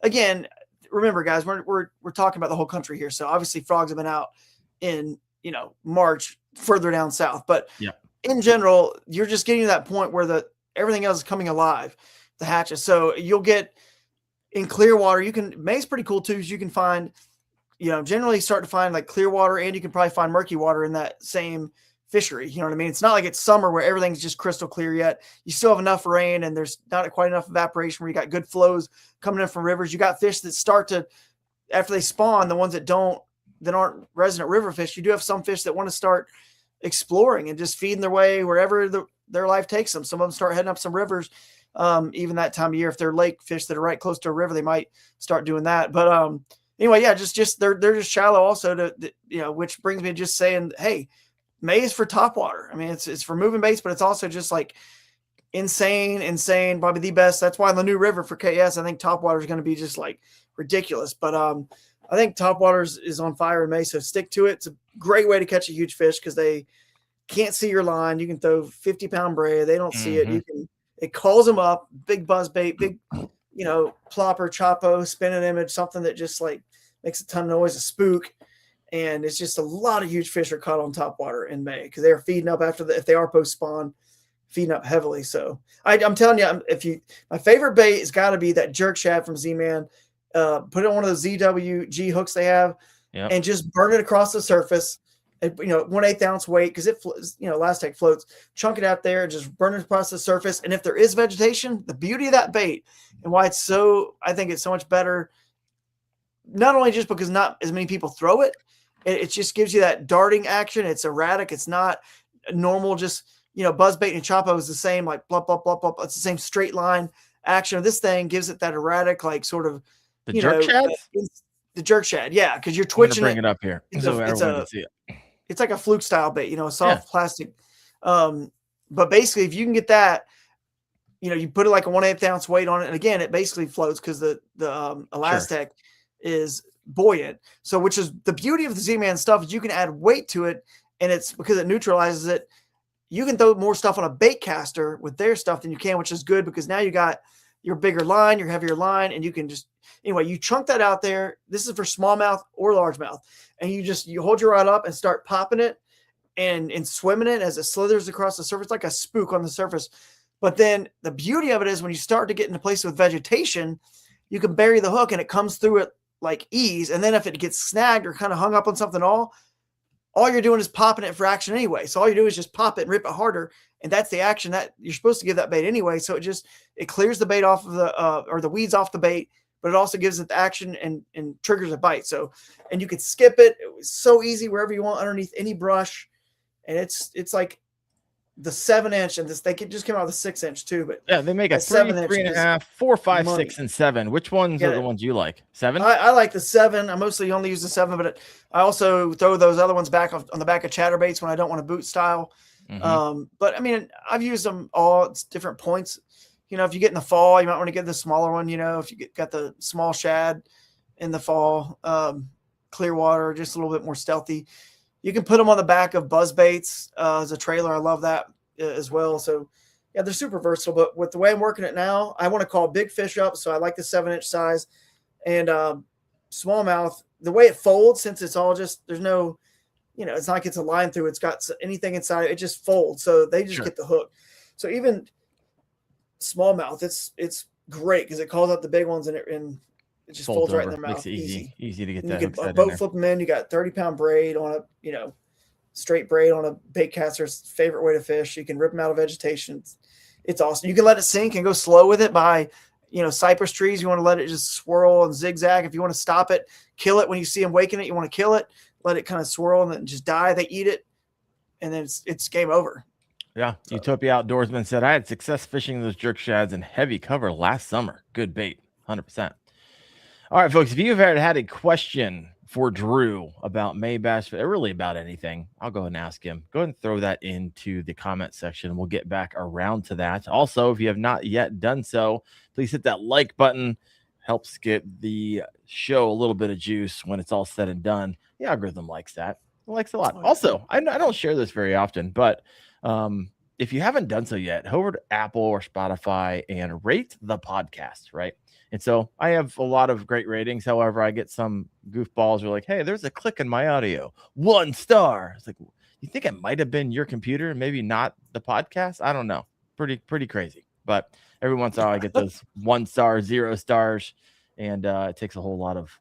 again, remember guys, we're talking about the whole country here. So obviously frogs have been out in, March further down south, but in general, you're just getting to that point where everything else is coming alive, the hatches. So you'll get in clear water. May's pretty cool too. You can find, generally start to find like clear water, and you can probably find murky water in that same fishery. You know what I mean? It's not like it's summer where everything's just crystal clear yet. You still have enough rain and there's not quite enough evaporation where you got good flows coming in from rivers. You got fish that start to, after they spawn, the ones that aren't resident river fish, you do have some fish that want to start exploring and just feeding their way wherever their life takes them. Some of them start heading up some rivers. Even that time of year, if they're lake fish that are right close to a river, they might start doing that. But anyway, yeah, just they're just shallow also which brings me to just saying, hey, May is for topwater. It's for moving baits, but it's also just like insane, probably the best. That's why the new river for KS, I think topwater is going to be just like ridiculous. But I think topwater is on fire in May, so stick to it. It's a great way to catch a huge fish because they can't see your line. You can throw 50-pound braid. They don't see it. It calls them up, big buzz bait, big, plopper, chopo, spinning image, something that just like makes a ton of noise, a spook. And it's just a lot of huge fish are caught on top water in May because they're feeding up if they are post spawn, feeding up heavily. So I'm telling you, my favorite bait has got to be that jerk shad from Z-Man. Put it on one of those ZWG hooks they have, and just burn it across the surface. And, 1/8 ounce weight because it floats. Elastic floats. Chunk it out there and just burn it across the surface. And if there is vegetation, the beauty of that bait and why I think it's so much better. Not only just because not as many people throw it, it just gives you that darting action. It's erratic. It's not normal. Just buzzbait and Chapo is the same, like blah blah blah blah. It's the same straight line action. This thing gives it that erratic, like sort of
the jerk shad.
The jerk shad, yeah, because you're twitching.
Bring it up here so everyone can see it.
It's like a fluke style bait, a soft plastic. But basically, if you can get that, you put it like a 1/8 ounce weight on it, and again, it basically floats because the elastic is buoyant. So, which is the beauty of the Z-Man stuff is you can add weight to it, and it's because it neutralizes it. You can throw more stuff on a bait caster with their stuff than you can, which is good because now you got your bigger line, your heavier line, and you can just you chunk that out there. This is for smallmouth or largemouth, and you hold your rod up and start popping it and swimming it as it slithers across the surface like a spook on the surface. But then the beauty of it is when you start to get into places with vegetation, you can bury the hook and it comes through it like ease. And then if it gets snagged or kind of hung up on something, all you're doing is popping it for action anyway. So all you do is just pop it and rip it harder. And that's the action that you're supposed to give that bait anyway. So it clears the bait off of or the weeds off the bait, but it also gives it the action and triggers a bite. So, and you could skip it. It was so easy wherever you want underneath any brush. And it's like the 7-inch, and they just came out with a 6-inch too. But
yeah, they make a 3, 3.5, 4, 5, 6, and 7. Which ones are the ones you like? 7?
I like the 7. I mostly only use the 7, but I also throw those other ones back on the back of chatterbaits when I don't want a boot style. Mm-hmm. But I mean, I've used them all at different points. If you get in the fall, you might want to get the smaller one. If you got the small shad in the fall, clear water, just a little bit more stealthy. You can put them on the back of buzz baits as a trailer. I love that as well. So, yeah, they're super versatile. But with the way I'm working it now, I want to call big fish up. So I like the 7-inch size. And smallmouth, the way it folds, since it's all just, there's no, it's not like it's a line through. It's got anything inside. It just folds. So they just get the hook. So even smallmouth, it's great because it calls out the big ones and it just folds right in their mouth.
Makes it easy to get
and
that.
You can boat flip them in. You got 30-pound braid on a, straight braid on a bait caster's favorite way to fish. You can rip them out of vegetation. It's awesome. You can let it sink and go slow with it by, cypress trees. You want to let it just swirl and zigzag. If you want to stop it, kill it when you see them waking it. You want to kill it, let it kind of swirl and then just die. They eat it, and then it's game over.
Yeah, so. Utopia Outdoorsman said, I had success fishing those jerk shads in heavy cover last summer. Good bait, 100%. All right, folks, if you've had a question for Drew about May bass, or really about anything, I'll go ahead and ask him. Go ahead and throw that into the comment section. We'll get back around to that. Also, if you have not yet done so, please hit that like button. Helps get the show a little bit of juice when it's all said and done. The algorithm likes that. It likes a lot. Also, I don't share this very often, but if you haven't done so yet, head over to Apple or Spotify and rate the podcast, right? And so I have a lot of great ratings. However, I get some goofballs who are like, hey, there's a click in my audio. 1 star. It's like, you think it might have been your computer and maybe not the podcast? I don't know. Pretty crazy. But every once in a while I get those 1 star, 0 stars. And it takes a whole lot of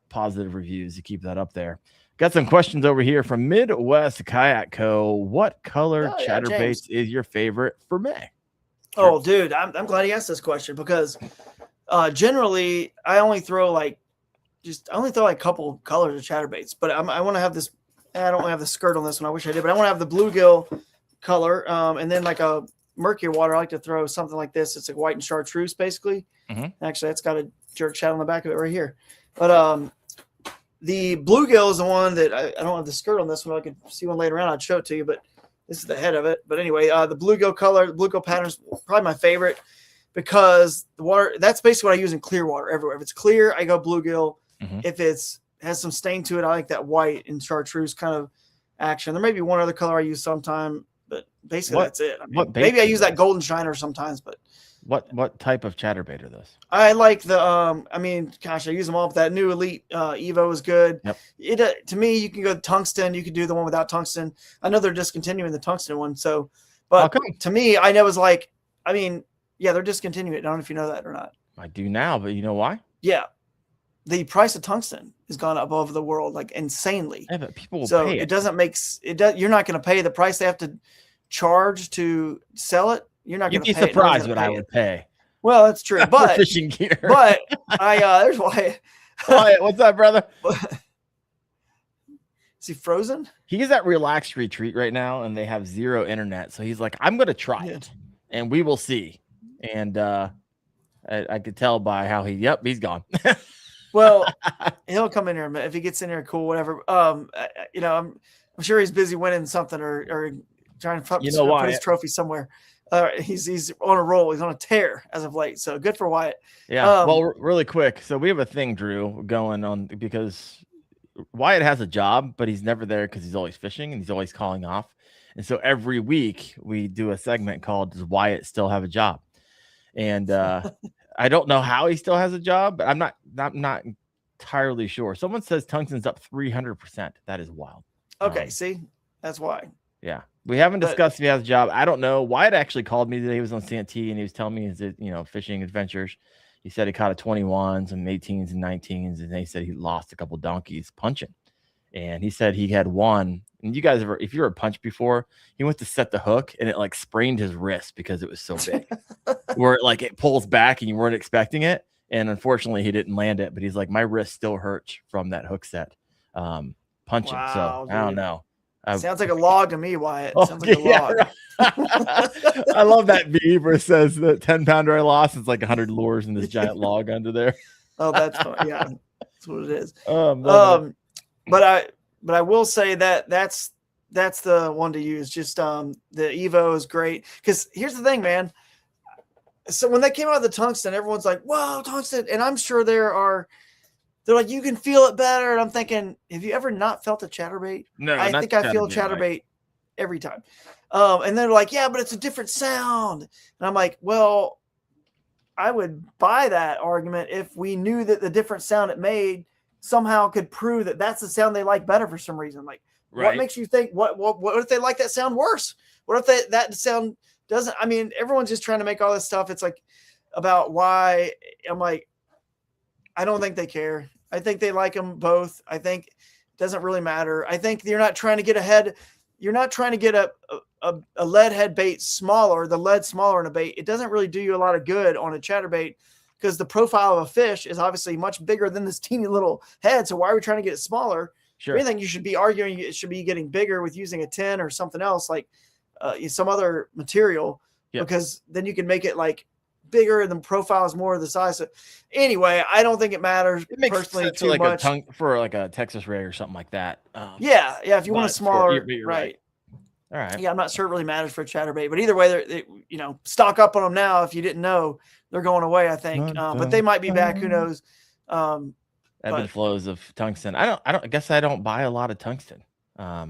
positive reviews to keep that up there. Got some questions over here from Midwest Kayak Co. What color chatterbaits is your favorite for May?
Oh, dude, I'm glad he asked this question because generally I only throw a couple colors of chatterbaits, but I want to have this. I don't have the skirt on this one. I wish I did, but I want to have the bluegill color, and then like a murky water. I like to throw something like this. It's like white and chartreuse, basically. Mm-hmm. Actually, it's got a jerk shad on the back of it right here. But the bluegill is the one that I don't have the skirt on this one. I could see one later on. I'd show it to you, but this is the head of it. But anyway, the bluegill color, the bluegill pattern is probably my favorite because the water, that's basically what I use in clear water everywhere. If it's clear, I go bluegill. Mm-hmm. If has some stain to it, I like that white and chartreuse kind of action. There may be one other color I use sometime, but basically that's it. I mean, maybe I use that golden shiner sometimes, but
What type of chatterbait are those?
I like the I mean, gosh, I use them all, but that new Elite Evo is good.
Yep.
It to me, you can go tungsten, you could do the one without tungsten. I know they're discontinuing the tungsten one, so but to me, I know it's like, I mean, yeah, they're discontinuing it. I don't know if you know that or not.
I do now, but you know why?
Yeah. The price of tungsten has gone up over the world like insanely.
Yeah, but people will
So
pay
it doesn't make it does you're not going to pay the price they have to charge to sell it. You're not going to
You'd
pay
be surprised what I would pay.
Well, that's true.
For
But
fishing gear.
but there's why.
Wyatt, what's up, brother?
Is he frozen?
He's at Relaxed Retreat right now, and they have zero internet. So he's like, I'm going to try it, and we will see. And I could tell by how he's gone.
Well, he'll come in here if he gets in here. Cool, whatever. You know, I'm sure he's busy winning something or trying to put his trophy somewhere. He's on a roll. He's on a tear as of late. So good for Wyatt.
Yeah. Well, really quick. So we have a thing, Drew, going on because Wyatt has a job, but he's never there because he's always fishing and he's always calling off. And so every week we do a segment called "Does Wyatt Still Have a Job?" And I don't know how he still has a job, but I'm not entirely sure. Someone says tungsten's up 300%. That is wild.
Okay, see, that's why.
Yeah, we haven't discussed if he has a job. I don't know. Wyatt actually called me today. He was on Santee and he was telling me his fishing adventures. He said he caught a 21, some 18s and 19s, and he said he lost a couple donkeys punching. And he said he had one. And you guys if you were punched before, he went to set the hook and it like sprained his wrist because it was so big. Where it pulls back and you weren't expecting it. And unfortunately he didn't land it, but he's like, my wrist still hurts from that hook set punching.
Wow,
so I don't know.
Sounds like a log to me, Wyatt. Sounds like a log.
Right. I love that beaver says that 10-pounder I lost. It's like 100 lures in this giant log under there.
Oh, that's fun. Yeah, that's what it is. But I will say that's the one to use. Just the Evo is great because here's the thing, man. So when they came out of the tungsten, everyone's like, "Whoa, tungsten!" And I'm sure they're like, "You can feel it better." And I'm thinking, have you ever not felt a chatterbait?
No,
I think I feel a chatterbait every time. And they're like, "Yeah, but it's a different sound." And I'm like, "Well, I would buy that argument if we knew that the different sound it made somehow could prove that that's the sound they like better for some reason. Like, what makes you think what if they like that sound worse? What if that sound doesn't? I mean, everyone's just trying to make all this stuff. It's like about why. I'm like, I don't think they care. I think they like them both. I think it doesn't really matter. I think you're not trying to get ahead. You're not trying to get a lead head bait smaller, the lead smaller in a bait. It doesn't really do you a lot of good on a chatterbait because the profile of a fish is obviously much bigger than this teeny little head. So why are we trying to get it smaller? Sure. If anything, you should be arguing it should be getting bigger with using a 10 or something else like some other material because then you can make it like bigger and the profile is more of the size. So anyway, I don't think it matters personally too much.
For like a Texas ray or something like that.
Yeah. If you want a smaller,
right. All right.
Yeah, I'm not sure it really matters for a chatterbait, but either way, they stock up on them now. If you didn't know, they're going away, I think. But they might be back. Who knows?
Ebb and flows of tungsten. I guess I don't buy a lot of tungsten. I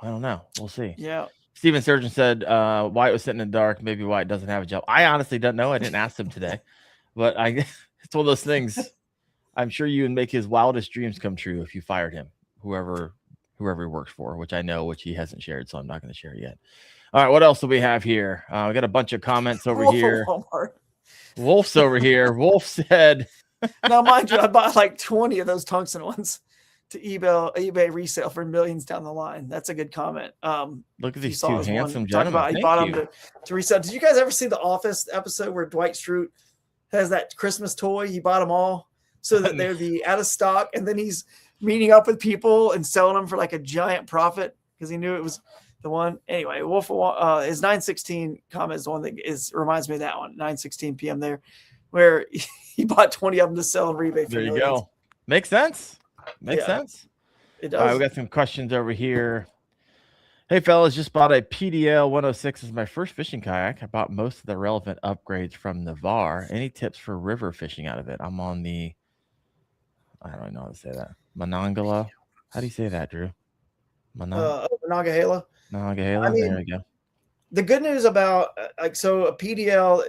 don't know. We'll see.
Yeah.
Steven Surgeon said Wyatt was sitting in the dark. Maybe Wyatt doesn't have a job. I honestly don't know. I didn't ask him today, but it's one of those things. I'm sure you would make his wildest dreams come true if you fired him, whoever he works for, which I know, which he hasn't shared, so I'm not going to share it yet. All right, what else do we have here? We got a bunch of comments over here. Wolf's over here. Wolf said,
now, mind you, I bought like 20 of those tungsten ones to eBay resale for millions down the line. That's a good comment.
Look at these two handsome gentlemen.
He bought them to resell. Did you guys ever see the Office episode where Dwight Schrute has that Christmas toy? He bought them all so that they would be out of stock, and then he's meeting up with people and selling them for like a giant profit because he knew it was the one. Anyway, Wolf his 9:16 comment is the one that reminds me of that one. 9:16 p.m. there, where he bought 20 of them to sell on eBay.
There you go. Makes sense. Makes sense.
It does.
All right, we got some questions over here. Hey, fellas, just bought a PDL 106 as my first fishing kayak. I bought most of the relevant upgrades from Navarre. Any tips for river fishing out of it? I'm on the, I don't know how to say that. Monongahela. How do you say that, Drew?
Monongahela.
Monongahela. There we go.
The good news about a PDL,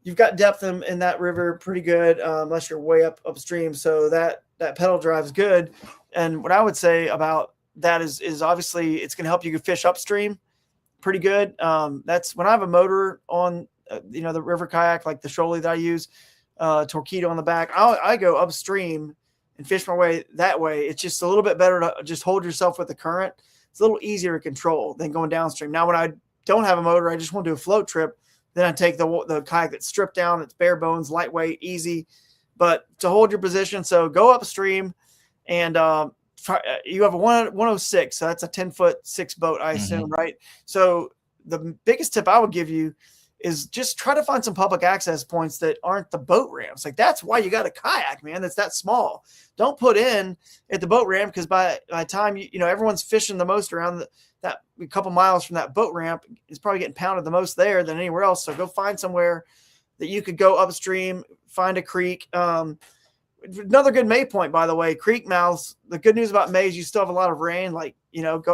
you've got depth in that river pretty good, unless you're way upstream. So that pedal drive is good. And what I would say about that is obviously it's going to help you fish upstream pretty good. That's when I have a motor on, the river kayak, like the Shoaly that I use, Torpedo on the back. I go upstream and fish my way that way. It's just a little bit better to just hold yourself with the current. It's a little easier to control than going downstream. Now, when I don't have a motor, I just want to do a float trip. Then I take the kayak that's stripped down, it's bare bones, lightweight, easy, but to hold your position. So go upstream, and you have a 106, so that's a 10-foot 6 boat, I assume, right? So the biggest tip I would give you is just try to find some public access points that aren't the boat ramps. Like, that's why you got a kayak, man. That's that small. Don't put in at the boat ramp, because by the time everyone's fishing the most around that a couple miles from that boat ramp, is probably getting pounded the most there than anywhere else. So go find somewhere that you could go upstream, find a creek. Another good May point, by the way, creek mouths. The good news about May is you still have a lot of rain,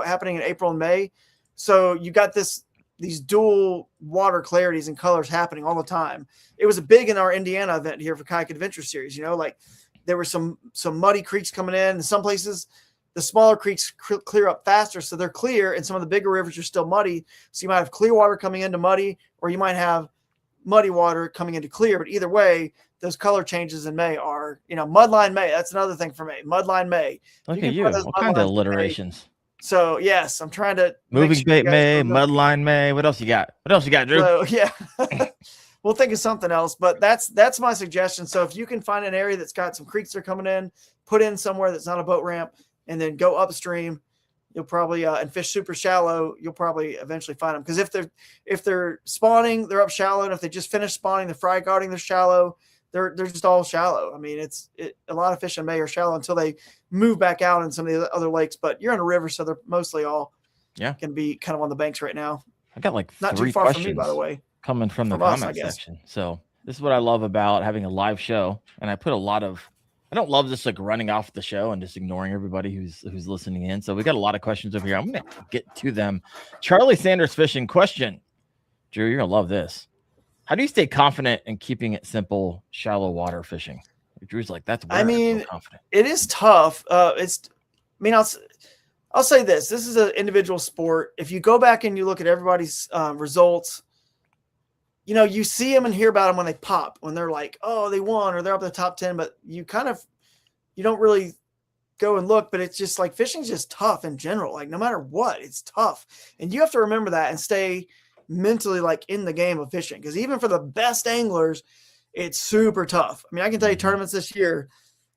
happening in April and May. So you got these dual water clarities and colors happening all the time. It was a big in our Indiana event here for Kayak Adventure Series. There were some muddy creeks coming in. In some places, the smaller creeks clear up faster, so they're clear, and some of the bigger rivers are still muddy. So you might have clear water coming into muddy, or you might have muddy water coming into clear. But either way, those color changes in May are, mudline May. That's another thing for May. Mudline May.
Look at you. What kind of alliterations?
So yes, I'm trying to
moving bait May, mudline May. What else you got? Drew?
So, yeah. We'll think of something else, but that's my suggestion. So if you can find an area that's got some creeks that are coming in, put in somewhere that's not a boat ramp, and then go upstream, you'll probably and fish super shallow. You'll probably eventually find them, because if they're spawning, they're up shallow, and if they just finished spawning, the fry guarding, they're shallow. They're just all shallow. I mean, a lot of fish in May are shallow until they move back out in some of the other lakes. But you're in a river, so they're mostly all going to be kind of on the banks right now.
I got
not
three
too far
questions
from me, by the way,
coming from the comment section. So this is what I love about having a live show, and I don't love just running off the show and just ignoring everybody who's listening in. So we got a lot of questions over here. I'm gonna get to them. Charlie Sanders Fishing question. Drew, you're gonna love this. How do you stay confident in keeping it simple, shallow water fishing? Drew's like, that's weird. So confident.
It is tough. I'll say this. This is an individual sport. If you go back and you look at everybody's results, you see them and hear about them when they pop, when they're like, oh, they won, or they're up in the top 10, but you don't really go and look. But it's just like, fishing's just tough in general. Like, no matter what, it's tough. And you have to remember that and stay mentally in the game of fishing, because even for the best anglers, it's super tough. I mean, I can tell you tournaments this year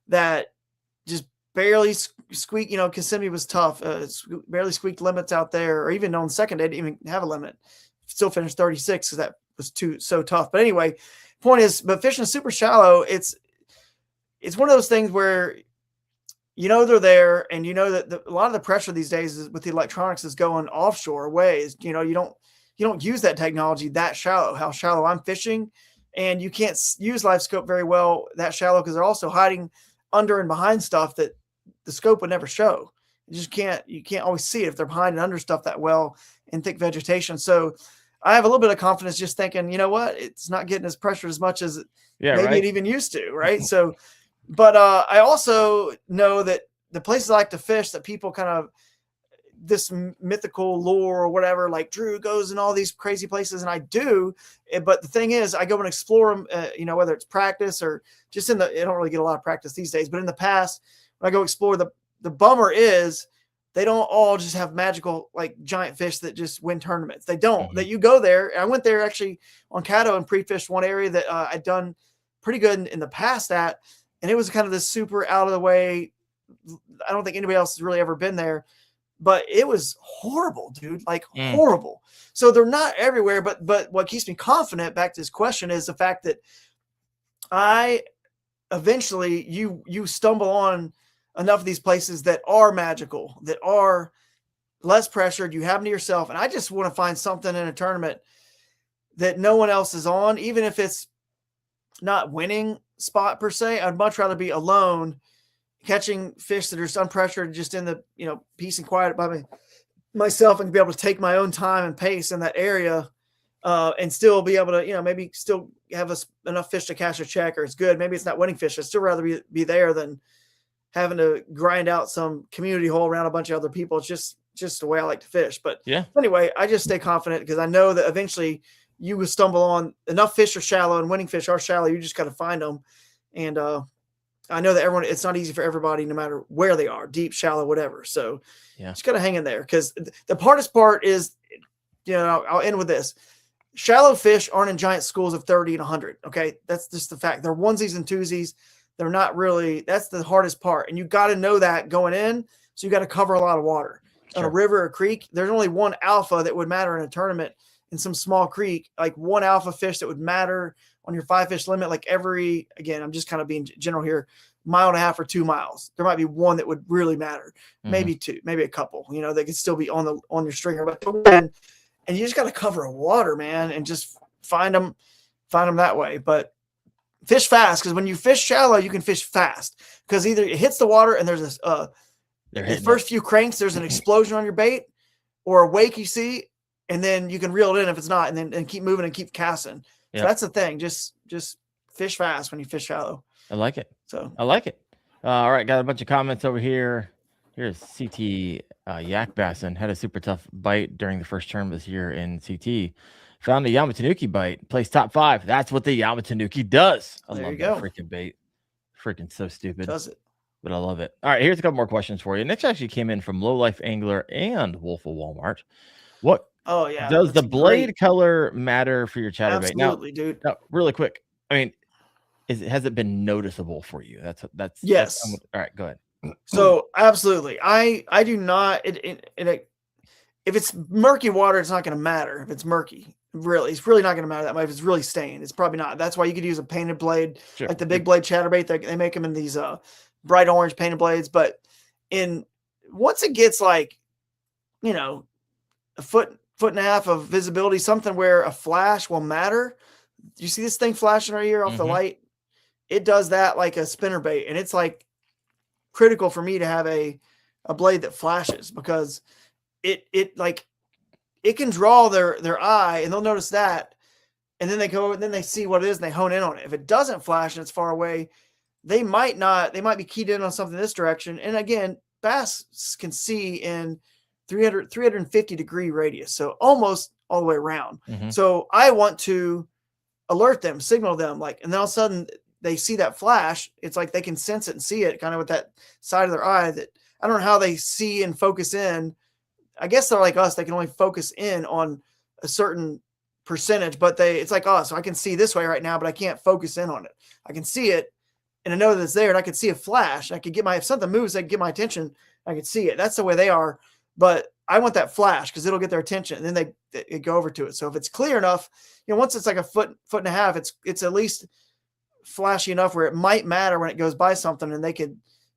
that just barely squeak. Kissimmee was tough, barely squeaked limits out there, or even on second, they didn't even have a limit. Still finished 36 because that was so tough. But anyway, point is, but fishing is super shallow. It's one of those things where they're there, and that a lot of the pressure these days is with the electronics is going offshore ways. You don't use that technology that shallow, how shallow I'm fishing. And you can't use live scope very well that shallow, because they're also hiding under and behind stuff that the scope would never show. You can't always see it if they're behind and under stuff that well in thick vegetation. So I have a little bit of confidence just thinking, it's not getting as pressured as much as it even used to. Right. So, but I also know that the places I like to fish that people kind of, this mythical lore or whatever, like Drew goes in all these crazy places, and I do. But the thing is, I go and explore them, whether it's practice or just I don't really get a lot of practice these days, but in the past, when I go explore, the bummer is they don't all just have magical, giant fish that just win tournaments. They don't. That you go there. I went there actually on Caddo and pre-fished one area that I'd done pretty good in the past at, and it was kind of this super out of the way. I don't think anybody else has really ever been there. But it was horrible, dude, horrible. So they're not everywhere, but what keeps me confident, back to this question, is the fact that I eventually, you stumble on enough of these places that are magical, that are less pressured. You have them to yourself. And I just want to find something in a tournament that no one else is on, even if it's not winning spot per se. I'd much rather be alone catching fish that are unpressured, just in the peace and quiet by myself, and be able to take my own time and pace in that area and still be able to, maybe still have enough fish to catch a check, or it's good. Maybe it's not winning fish. I'd still rather be there than having to grind out some community hole around a bunch of other people. It's just the way I like to fish. But anyway, I just stay confident because I know that eventually you will stumble on enough fish are shallow, and winning fish are shallow. You just got to find them. And I know that it's not easy for everybody, no matter where they are, deep, shallow, whatever. So just got to hang in there, because the hardest part is, I'll end with this. Shallow fish aren't in giant schools of 30 and 100. Okay. That's just the fact. They're onesies and twosies. They're not really, that's the hardest part. And you got to know that going in. So you got to cover a lot of water. On a river or creek, there's only one alpha that would matter in a tournament. In some small creek, like one alpha fish that would matter on your 5 fish limit, like again, I'm just kind of being general here, 1.5 miles or 2 miles. There might be one that would really matter, maybe two, maybe a couple, that could still be on your stringer. But and you just got to cover a water, man, and just find them that way. But fish fast, because when you fish shallow, you can fish fast, because either it hits the water and there's this the first few cranks, there's an explosion on your bait, or a wake you see, and then you can reel it in if it's not, and then keep moving and keep casting. So that's the thing. Just fish fast when you fish shallow.
I like it. All right, got a bunch of comments over here. Here's CT Yak Bassin. Had a super tough bite during the first term this year in CT. Found a Yamatanuki bite. Placed top 5. That's what the Yamatanuki does. I love that freaking bait. Freaking so stupid.
Does it?
But I love it. All right, here's a couple more questions for you. Next actually came in from Low Life Angler and Wolf of Walmart. What?
Oh yeah.
Does the blade color matter for your chatterbait?
Absolutely, dude.
Now, really quick. I mean, has it been noticeable for you? That's
yes.
All right, go ahead.
So absolutely, I do not. If it's murky water, it's not going to matter. If it's murky, it's really not going to matter that much. If it's really stained, it's probably not. That's why you could use a painted blade, like the big blade chatterbait. They make them in these bright orange painted blades. But once it gets like, a foot and a half of visibility, something where a flash will matter. You see this thing flashing right here off the light? It does that like a spinnerbait, and it's like critical for me to have a blade that flashes, because it can draw their eye, and they'll notice that, and then they see what it is and they hone in on it. If it doesn't flash and it's far away, they might be keyed in on something this direction. And again, bass can see in 350 degree radius, so almost all the way around. So I want to alert them, signal them, and then all of a sudden they see that flash. It's like they can sense it and see it kind of with that side of their eye. That I don't know how they see and focus in. I guess they're like us. They can only focus in on a certain percentage, but it's like us. So I can see this way right now, but I can't focus in on it. I can see it, and I know that it's there, and I can see a flash. I could if something moves, I can get my attention. I can see it. That's the way they are. But I want that flash, because it'll get their attention, and then they go over to it. So if it's clear enough, once it's like a foot and a half, it's at least flashy enough where it might matter when it goes by something, and they could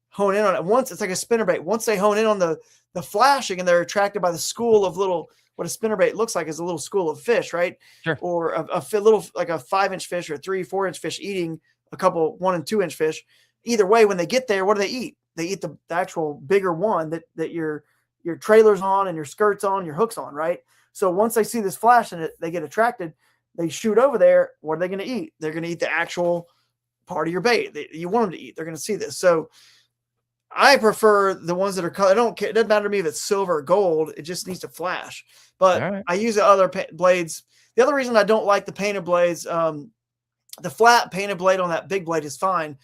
hone in on it. Once it's like a spinnerbait. Once they hone in on the flashing, and they're attracted by the school of what a spinnerbait looks like is a little school of fish, right?
Sure.
Or a little, like a 5-inch fish or 3-4 inch fish eating a couple 1 and 2 inch fish. Either way, when they get there, what do they eat? They eat the actual bigger one that your trailer's on and your skirt's on, your hook's on, right? So once they see this flash and they get attracted, they shoot over there. What are they going to eat? They're going to eat the actual part of your bait that you want them to eat. They're going to see this. So I prefer the ones that are colored. I don't care. It doesn't matter to me if it's silver or gold. It just needs to flash. But I use the other blades. The other reason I don't like the painted blades, the flat painted blade on that big blade is fine.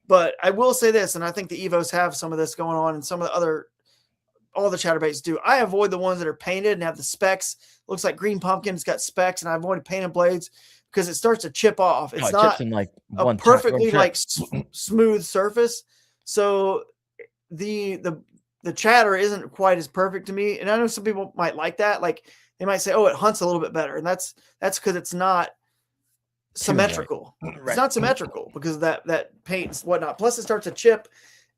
But I will say this, and I think the Evos have some of this going on, and some of the all the chatterbaits do. I avoid the ones that are painted and have the specks. Looks like green pumpkin. It's got specks, and I avoid painted blades because it starts to chip off. It's not
like
a perfectly smooth surface. So the chatter isn't quite as perfect to me. And I know some people might like that. Like they might say, oh, it hunts a little bit better. And that's because it's not symmetrical. Right. It's not symmetrical because of that paint and whatnot. Plus it starts to chip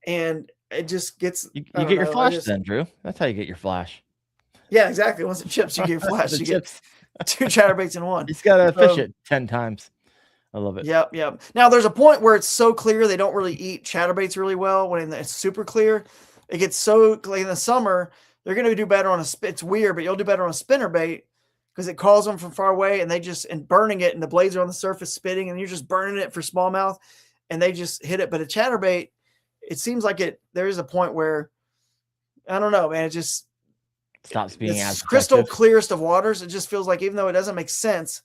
and it just gets,
you get your flash then, Drew. That's how you get your flash.
Yeah, exactly. Once it chips, you get flash. You get 2 chatterbaits in one.
You just got to fish it 10 times. I love it.
Yep. Now there's a point where it's so clear they don't really eat chatterbaits really well. When it's super clear, it gets so clear in the summer. They're going to do better on it's weird, but you'll do better on a spinnerbait because it calls them from far away, and and burning it, and the blades are on the surface spitting, and you're just burning it for smallmouth, and they just hit it. But a chatterbait, it seems like there is a point where, I don't know, man, it just
stops being as
crystal
effective.
clearest of waters. It just feels like, even though it doesn't make sense,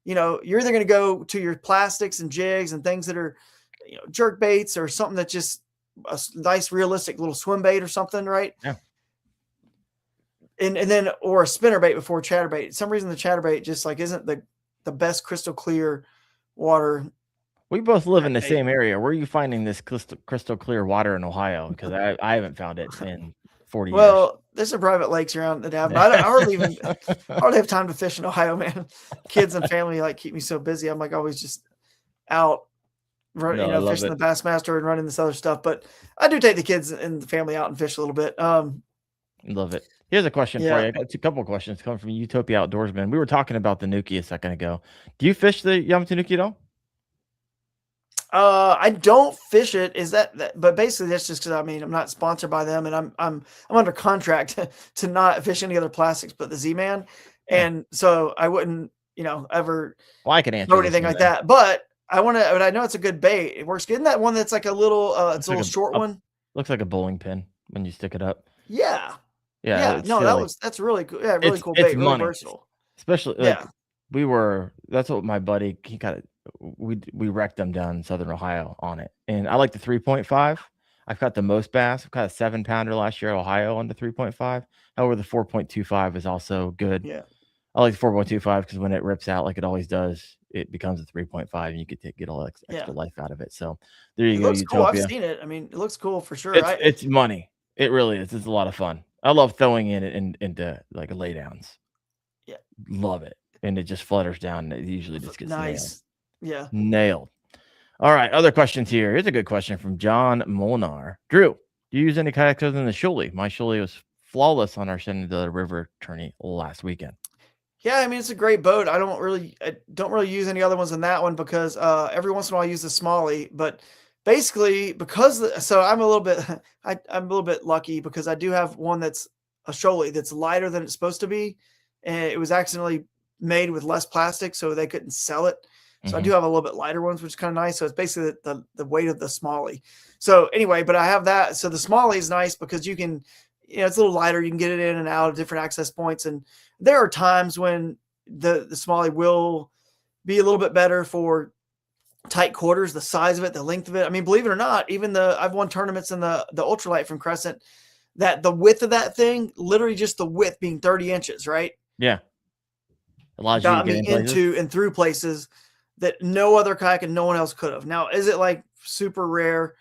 you're either going to go to your plastics and jigs and things that are, jerk baits, or something that just a nice realistic little swim bait or something, right?
Yeah.
And then, or a spinner bait before chatterbait. For some reason the chatterbait just like isn't the best crystal clear water.
We both live in the same area. Where are you finding this crystal clear water in Ohio? Because I haven't found it in 40 years.
Well, there's some private lakes around that have, but I hardly have time to fish in Ohio, man. Kids and family keep me so busy. I'm always just out running, fishing the Bassmaster and running this other stuff. But I do take the kids and the family out and fish a little bit.
Love it. Here's a question for you. I got a couple of questions coming from Utopia Outdoorsman. We were talking about the Nuki a second ago. Do you fish the Yamato Nuki at all?
I don't fish it. Is that but basically that's just because I'm not sponsored by them, and I'm under contract to not fish any other plastics but the Z-Man, and so I wouldn't ever
I can answer
throw anything like that. But I know it's a good bait. It works good. Isn't that one that's like a little it's a little short one?
Looks like a bowling pin when you stick it up.
Yeah.
Yeah.
No, that's really cool. Yeah, really cool bait.
It's
really
money.
Versatile.
Especially that's what my buddy, he got it. We wrecked them down in Southern Ohio on it. And I like the 3.5. I've got the most bass. I've got a 7-pounder last year at Ohio on the 3.5. However, the 4.25 is also good.
Yeah.
I like the 4.25 because when it rips out like it always does, it becomes a 3.5 and you get all extra life out of it. So there you go.
Looks cool. I've seen it. I mean, it looks cool for sure.
It's money. It really is. It's a lot of fun. I love throwing it into like laydowns.
Yeah.
Love it. And it just flutters down. And it usually just gets
nice. Yeah.
Nailed. All right. Other questions here. Here's a good question from John Molnar. Drew, do you use any kayaks other than the Shuley? My Shuley was flawless on our Shenandoah River tourney last weekend.
Yeah, I mean, it's a great boat. I don't really use any other ones than that one because every once in a while I use the Smalley, but basically so I'm a little bit I'm a little bit lucky because I do have one that's a Shuley that's lighter than it's supposed to be, and it was accidentally made with less plastic, so they couldn't sell it. So I do have a little bit lighter ones, which is kind of nice. So it's basically the weight of the Smalley. So anyway, but I have that. So the Smalley is nice because you can, it's a little lighter. You can get it in and out of different access points. And there are times when the Smalley will be a little bit better for tight quarters, the size of it, the length of it. I mean, believe it or not, even I've won tournaments in the ultralight from Crescent that the width of that thing, literally just the width being 30 inches, right?
Yeah. Allows you to get
into and through places that no other kayak and no one else could have. Now, is it like super rare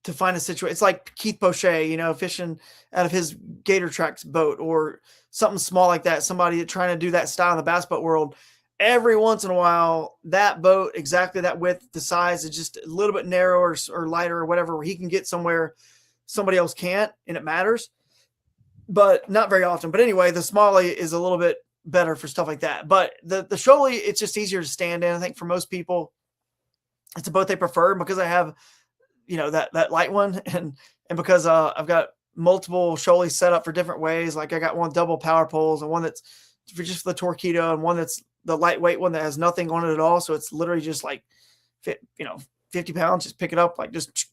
to find a situation? It's like Keith Pochet, fishing out of his Gator Tracks boat or something small like that. Somebody trying to do that style in the bass boat world. Every once in a while, that boat, exactly that width, the size is just a little bit narrower or lighter or whatever, where he can get somewhere somebody else can't, and it matters, but not very often. But anyway, the Smalley is a little bit better for stuff like that. But the Shuley, it's just easier to stand in. I think for most people, it's a boat they prefer because I have, that light one, and because I've got multiple Shuleys set up for different ways. Like I got one double power poles and one that's for just the torpedo, and one that's the lightweight one that has nothing on it at all. So it's literally just like, 50 pounds, just pick it up, like just,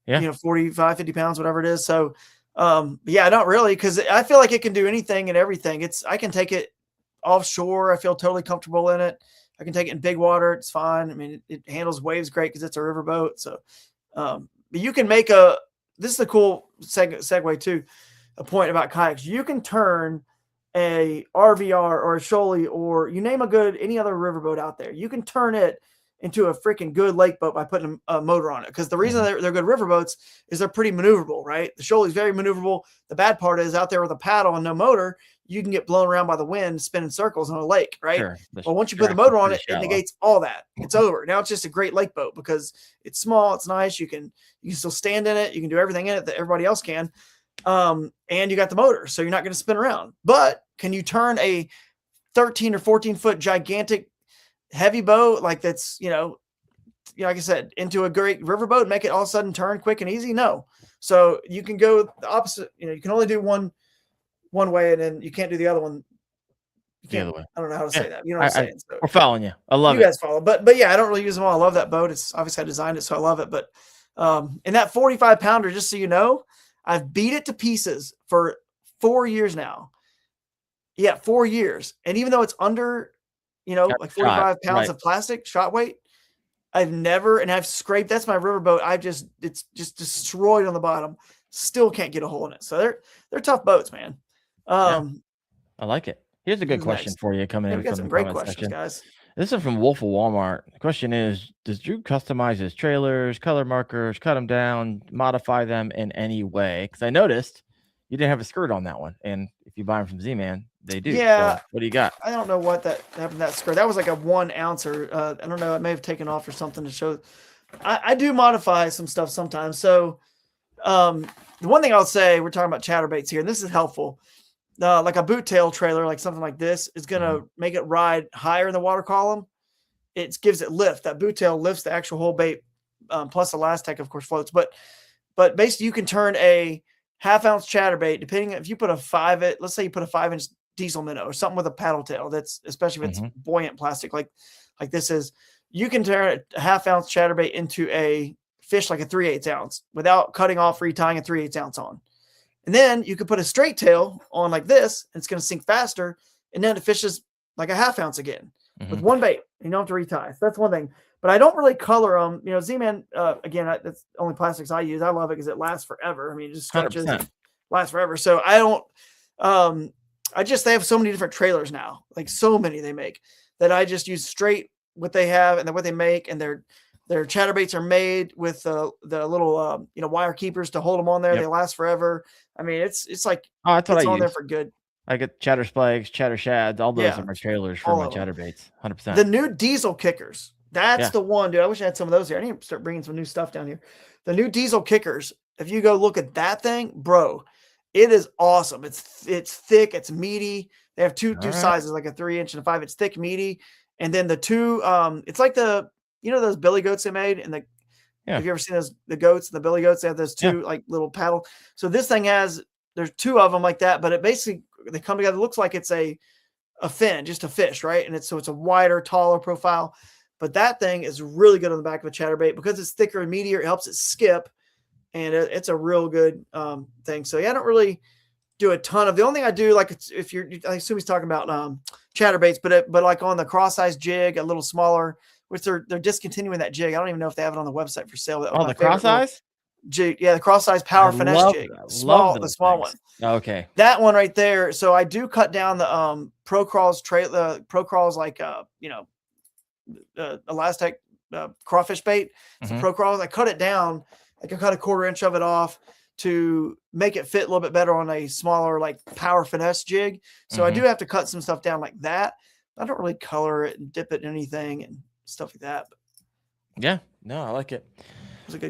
45, 50 pounds, whatever it is. So, not really. Cause I feel like it can do anything and everything. I can take it offshore. I feel totally comfortable in it. I can take it in big water. It's fine. I mean, it handles waves great because it's a riverboat. So, but you can make this is a cool segue too, a point about kayaks. You can turn a RVR or a Shuley, or you name any other riverboat out there. You can turn it into a freaking good lake boat by putting a motor on it. Because the reason they're good riverboats is they're pretty maneuverable, right? The Shuley is very maneuverable. The bad part is out there with a paddle and no motor, you can get blown around by the wind, spinning circles in a lake, right? Sure. Well, once you put the motor on it, it negates all that. It's over. Now it's just a great lake boat because it's small, it's nice. You can still stand in it. You can do everything in it that everybody else can. And you got the motor, so you're not going to spin around. But can you turn a 13 or 14 foot gigantic heavy boat like that's, like I said, into a great riverboat and make it all of a sudden turn quick and easy? No. So you can go the opposite. You can only do one way, and then you can't do the other one. You
The
can't.
other way.
I don't know how to
Yeah.
say that. You know what I'm saying? So
We're following you. I love
you
it.
guys follow, but yeah, I don't really use them all. I love that boat. It's obviously I designed it, so I love it. But and that 45 pounder, just so you know, I've beat it to pieces for 4 years now. Yeah, 4 years. And even though it's under, like 45 pounds
right.
of plastic shot weight, I've scraped. That's my riverboat. It's just destroyed on the bottom. Still can't get a hole in it. So they're tough boats, man.
I like it. Here's a good
Who's
question
next?
for you coming
Yeah,
in
we got
from
some
the
great
comment
questions,
section.
guys.
This is from Wolf of Walmart. The question is, does Drew customize his trailers, color markers, cut them down, modify them in any way? Because I noticed you didn't have a skirt on that one. And if you buy them from Z-Man, they do.
Yeah.
So what do you got?
I don't know what that happened to that skirt. That was like a 1 ouncer. I don't know. It may have taken off or something to show. I do modify some stuff sometimes. So the one thing I'll say, we're talking about chatterbaits here, and this is helpful. Like a boot tail trailer, like something like this, is going to make it ride higher in the water column. It gives it lift. That boot tail lifts the actual whole bait, plus the last tech, of course, floats. But basically, you can turn a half-ounce chatterbait, depending if you put let's say you put a 5-inch diesel minnow or something with a paddle tail. That's especially if it's buoyant plastic like this is. You can turn a half-ounce chatterbait into a fish like a 3/8 ounce without cutting off, retying a 3/8 ounce on. And then you could put a straight tail on like this, and it's going to sink faster. And then it fishes like a half ounce again with one bait. You don't have to retie. So that's one thing. But I don't really color them. Z-Man, again, that's the only plastics I use. I love it because it lasts forever. I mean, it just stretches, lasts forever. So I don't, they have so many different trailers now, like so many they make, that I just use straight what they have and then what they make. And their chatterbaits are made with the little, wire keepers to hold them on there. They last forever. I mean, it's like,
that's what
it's
I
on
use.
there for good.
I get chatter spikes, chatter shads, all those are my trailers for my chatterbaits. 100%.
The new diesel kickers. That's the one, dude. I wish I had some of those here. I need to start bringing some new stuff down here. The new diesel kickers. If you go look at that thing, bro, it is awesome. It's thick. It's meaty. They have two sizes, like a 3-inch and a 5. It's thick, meaty. And then the two, it's like those billy goats they made. And have you ever seen the goats, the billy goats? They have those two like little paddle. So this thing there's 2 of them like that, but it basically, they come together. It looks like it's a fin, just a fish, right? And it's a wider, taller profile. But that thing is really good on the back of a chatterbait because it's thicker and meatier. It helps it skip, and it's a real good thing. So yeah, I don't really do a ton of. The only thing I do, like, if I assume he's talking about chatterbaits, but like on the cross-size jig, a little smaller, which they're discontinuing that jig. I don't even know if they have it on the website for sale.
The cross-size
jig, the cross-size power finesse jig, the small one.
Okay,
that one right there. So I do cut down the Pro Crawls like elastic crawfish bait. So Pro Crawls, I cut it down. I can cut a 1/4 inch of it off to make it fit a little bit better on a smaller like power finesse jig. So I do have to cut some stuff down like that. I don't really color it and dip it in anything and stuff like that.
Yeah, no, I like it.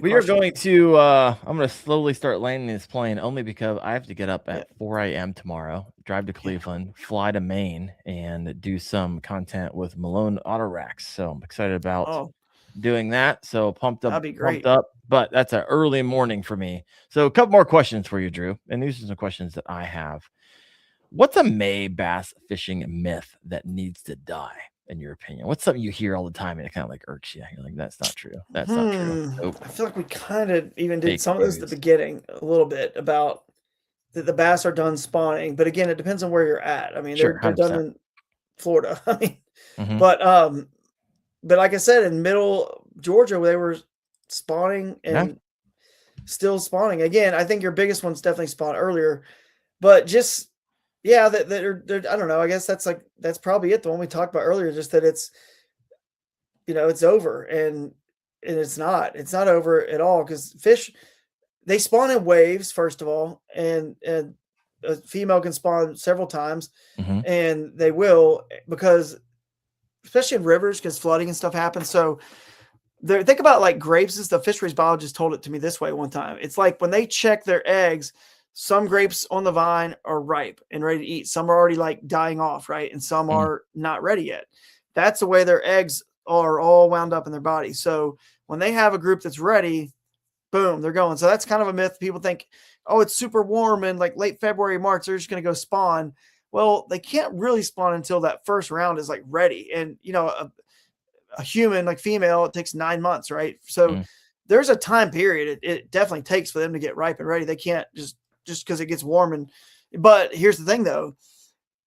We
are going to I'm going to slowly start landing this plane only because I have to get up at 4 a.m. tomorrow, drive to Cleveland, fly to Maine, and do some content with Malone Auto Racks. So I'm excited about doing that. So pumped up.
That'd be great.
Pumped up, but that's an early morning for me. So a couple more questions for you, Drew. And these are some questions that I have. What's a May bass fishing myth that needs to die, in your opinion? What's something you hear all the time and it kind of like irks you? You're like, that's not true. That's not true. Nope.
I feel like we kind of even did some of this at the beginning a little bit about that the bass are done spawning, but again, it depends on where you're at. I mean, they're done in Florida. I mean, but like I said, in middle Georgia, they were spawning and still spawning. Again, I think your biggest ones definitely spawn earlier, but just they're I don't know. I guess that's probably it. The one we talked about earlier, just that it's it's over, and it's not over at all, because fish, they spawn in waves first of all, and a female can spawn several times, and they will, because especially in rivers, because flooding and stuff happens. So think about like grapes. The fisheries biologist told it to me this way one time. It's like when they check their eggs, some grapes on the vine are ripe and ready to eat. Some are already like dying off, right? And some are not ready yet. That's the way their eggs are all wound up in their body. So when they have a group that's ready, boom, they're going. So that's kind of a myth. People think, oh, it's super warm and like late February, March, they're just going to go spawn. Well, they can't really spawn until that first round is like ready. And, a human, like female, it takes 9 months, right? So there's a time period it definitely takes for them to get ripe and ready. They can't just because it gets warm. But here's the thing though,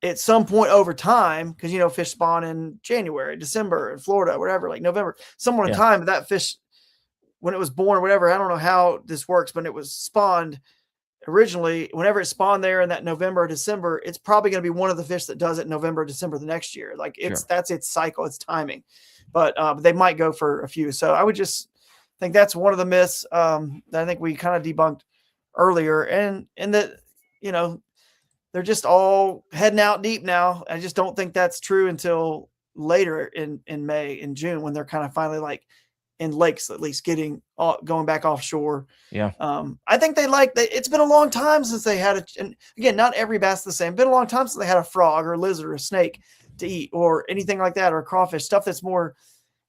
at some point over time, because fish spawn in January, December in Florida, whatever, like November, somewhere in time, that fish, when it was born or whatever, I don't know how this works, but it was spawned originally, whenever it spawned there in that November or December, it's probably going to be one of the fish that does it November, December the next year. Like that's its cycle, its timing. But they might go for a few. So I would just think that's one of the myths that I think we kind of debunked earlier, and that they're just all heading out deep now. I just don't think that's true until later in May, in June, when they're kind of finally like in lakes, at least going back offshore.
Yeah.
I think it's been a long time since they had and again, not every bass is the same. Been a long time since they had a frog or a lizard or a snake to eat or anything like that, or a crawfish, stuff that's more,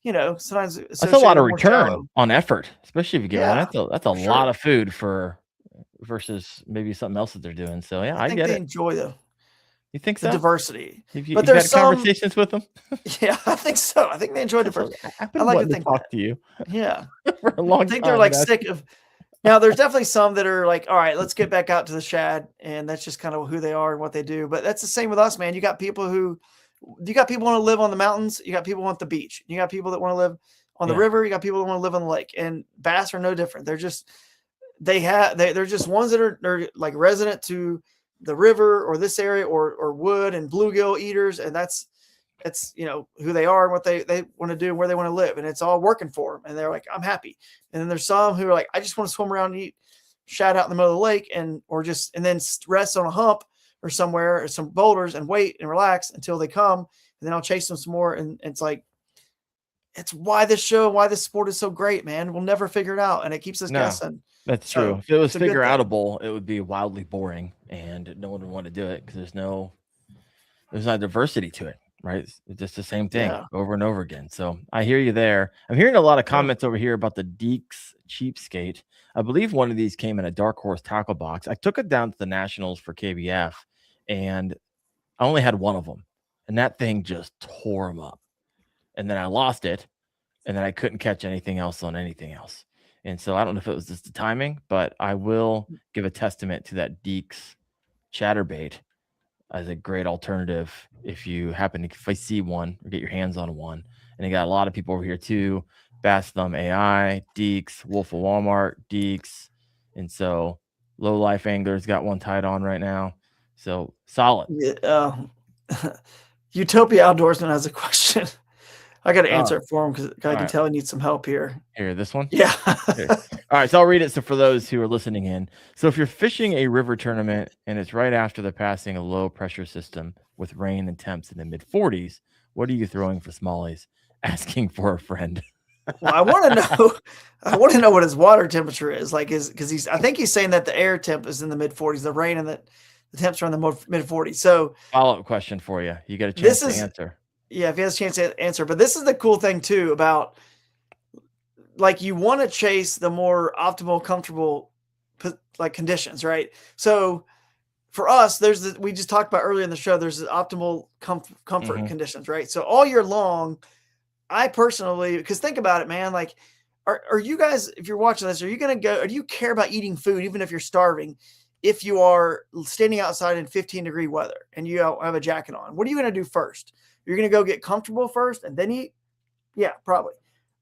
sometimes
that's a lot of return on effort, especially if you get one. That's a lot of food versus maybe something else that they're doing. So I think
they
get it.
Enjoy
You think
the
so?
diversity.
But there's had conversations with them.
Yeah, I think so. I think they enjoy diversity.
I like to talk to you.
Yeah,
for a long time.
I think they're like sick of. Now, there's definitely some that are like, all right, let's get back out to the shad, and that's just kind of who they are and what they do. But that's the same with us, man. You got people who want to live on the mountains. You got people who want the beach. You got people that want to live on the river. You got people that want to live on the lake. And bass are no different. They're just they're just ones that are like resident to the river or this area or wood and bluegill eaters, and that's who they are and what they want to do and where they want to live, and it's all working for them, and they're like, I'm happy. And then there's some who are like, I just want to swim around and eat shad out in the middle of the lake and then rest on a hump or somewhere or some boulders and wait and relax until they come, and then I'll chase them some more. And it's like, it's why this sport is so great, man. We'll never figure it out, and it keeps us guessing.
That's true. If it was figure outable, it would be wildly boring and no one would want to do it because there's no diversity to it, right? It's just the same thing over and over again. So I hear you there. I'm hearing a lot of comments over here about the Deeks Cheapskate. I believe one of these came in a Dark Horse tackle box. I took it down to the Nationals for KBF, and I only had one of them, and that thing just tore them up. And then I lost it, and then I couldn't catch anything else on anything else. And so I don't know if it was just the timing, but I will give a testament to that Deeks chatterbait as a great alternative if you if I see one or get your hands on one. And you got a lot of people over here too. Bass Thumb AI, Deeks, Wolf of Walmart, Deeks. And so Low Life Angler's got one tied on right now. So solid.
Utopia Outdoorsman has a question. I got to answer it for him because I can tell he needs some help here.
Here, this one?
Yeah.
All right, so I'll read it. So for those who are listening in, so if you're fishing a river tournament and it's right after the passing a low pressure system with rain and temps in the mid 40s, what are you throwing for smallies? Asking for a friend.
Well, I want to know what his water temperature is like. I think he's saying that the air temp is in the mid 40s, the rain and the temps are in the mid 40s. So
follow-up question for you. You got a chance to answer.
Yeah, if he has a chance to answer. But this is the cool thing too about, like, you want to chase the more optimal, comfortable like conditions, right? So for us, we just talked about earlier in the show, there's the optimal comfort conditions, right? So all year long, I personally, because think about it, man, like, are you guys, if you're watching this, do you care about eating food, even if you're starving, if you are standing outside in 15-degree weather and you have a jacket on? What are you going to do first? You're going to go get comfortable first and then eat? Yeah, probably.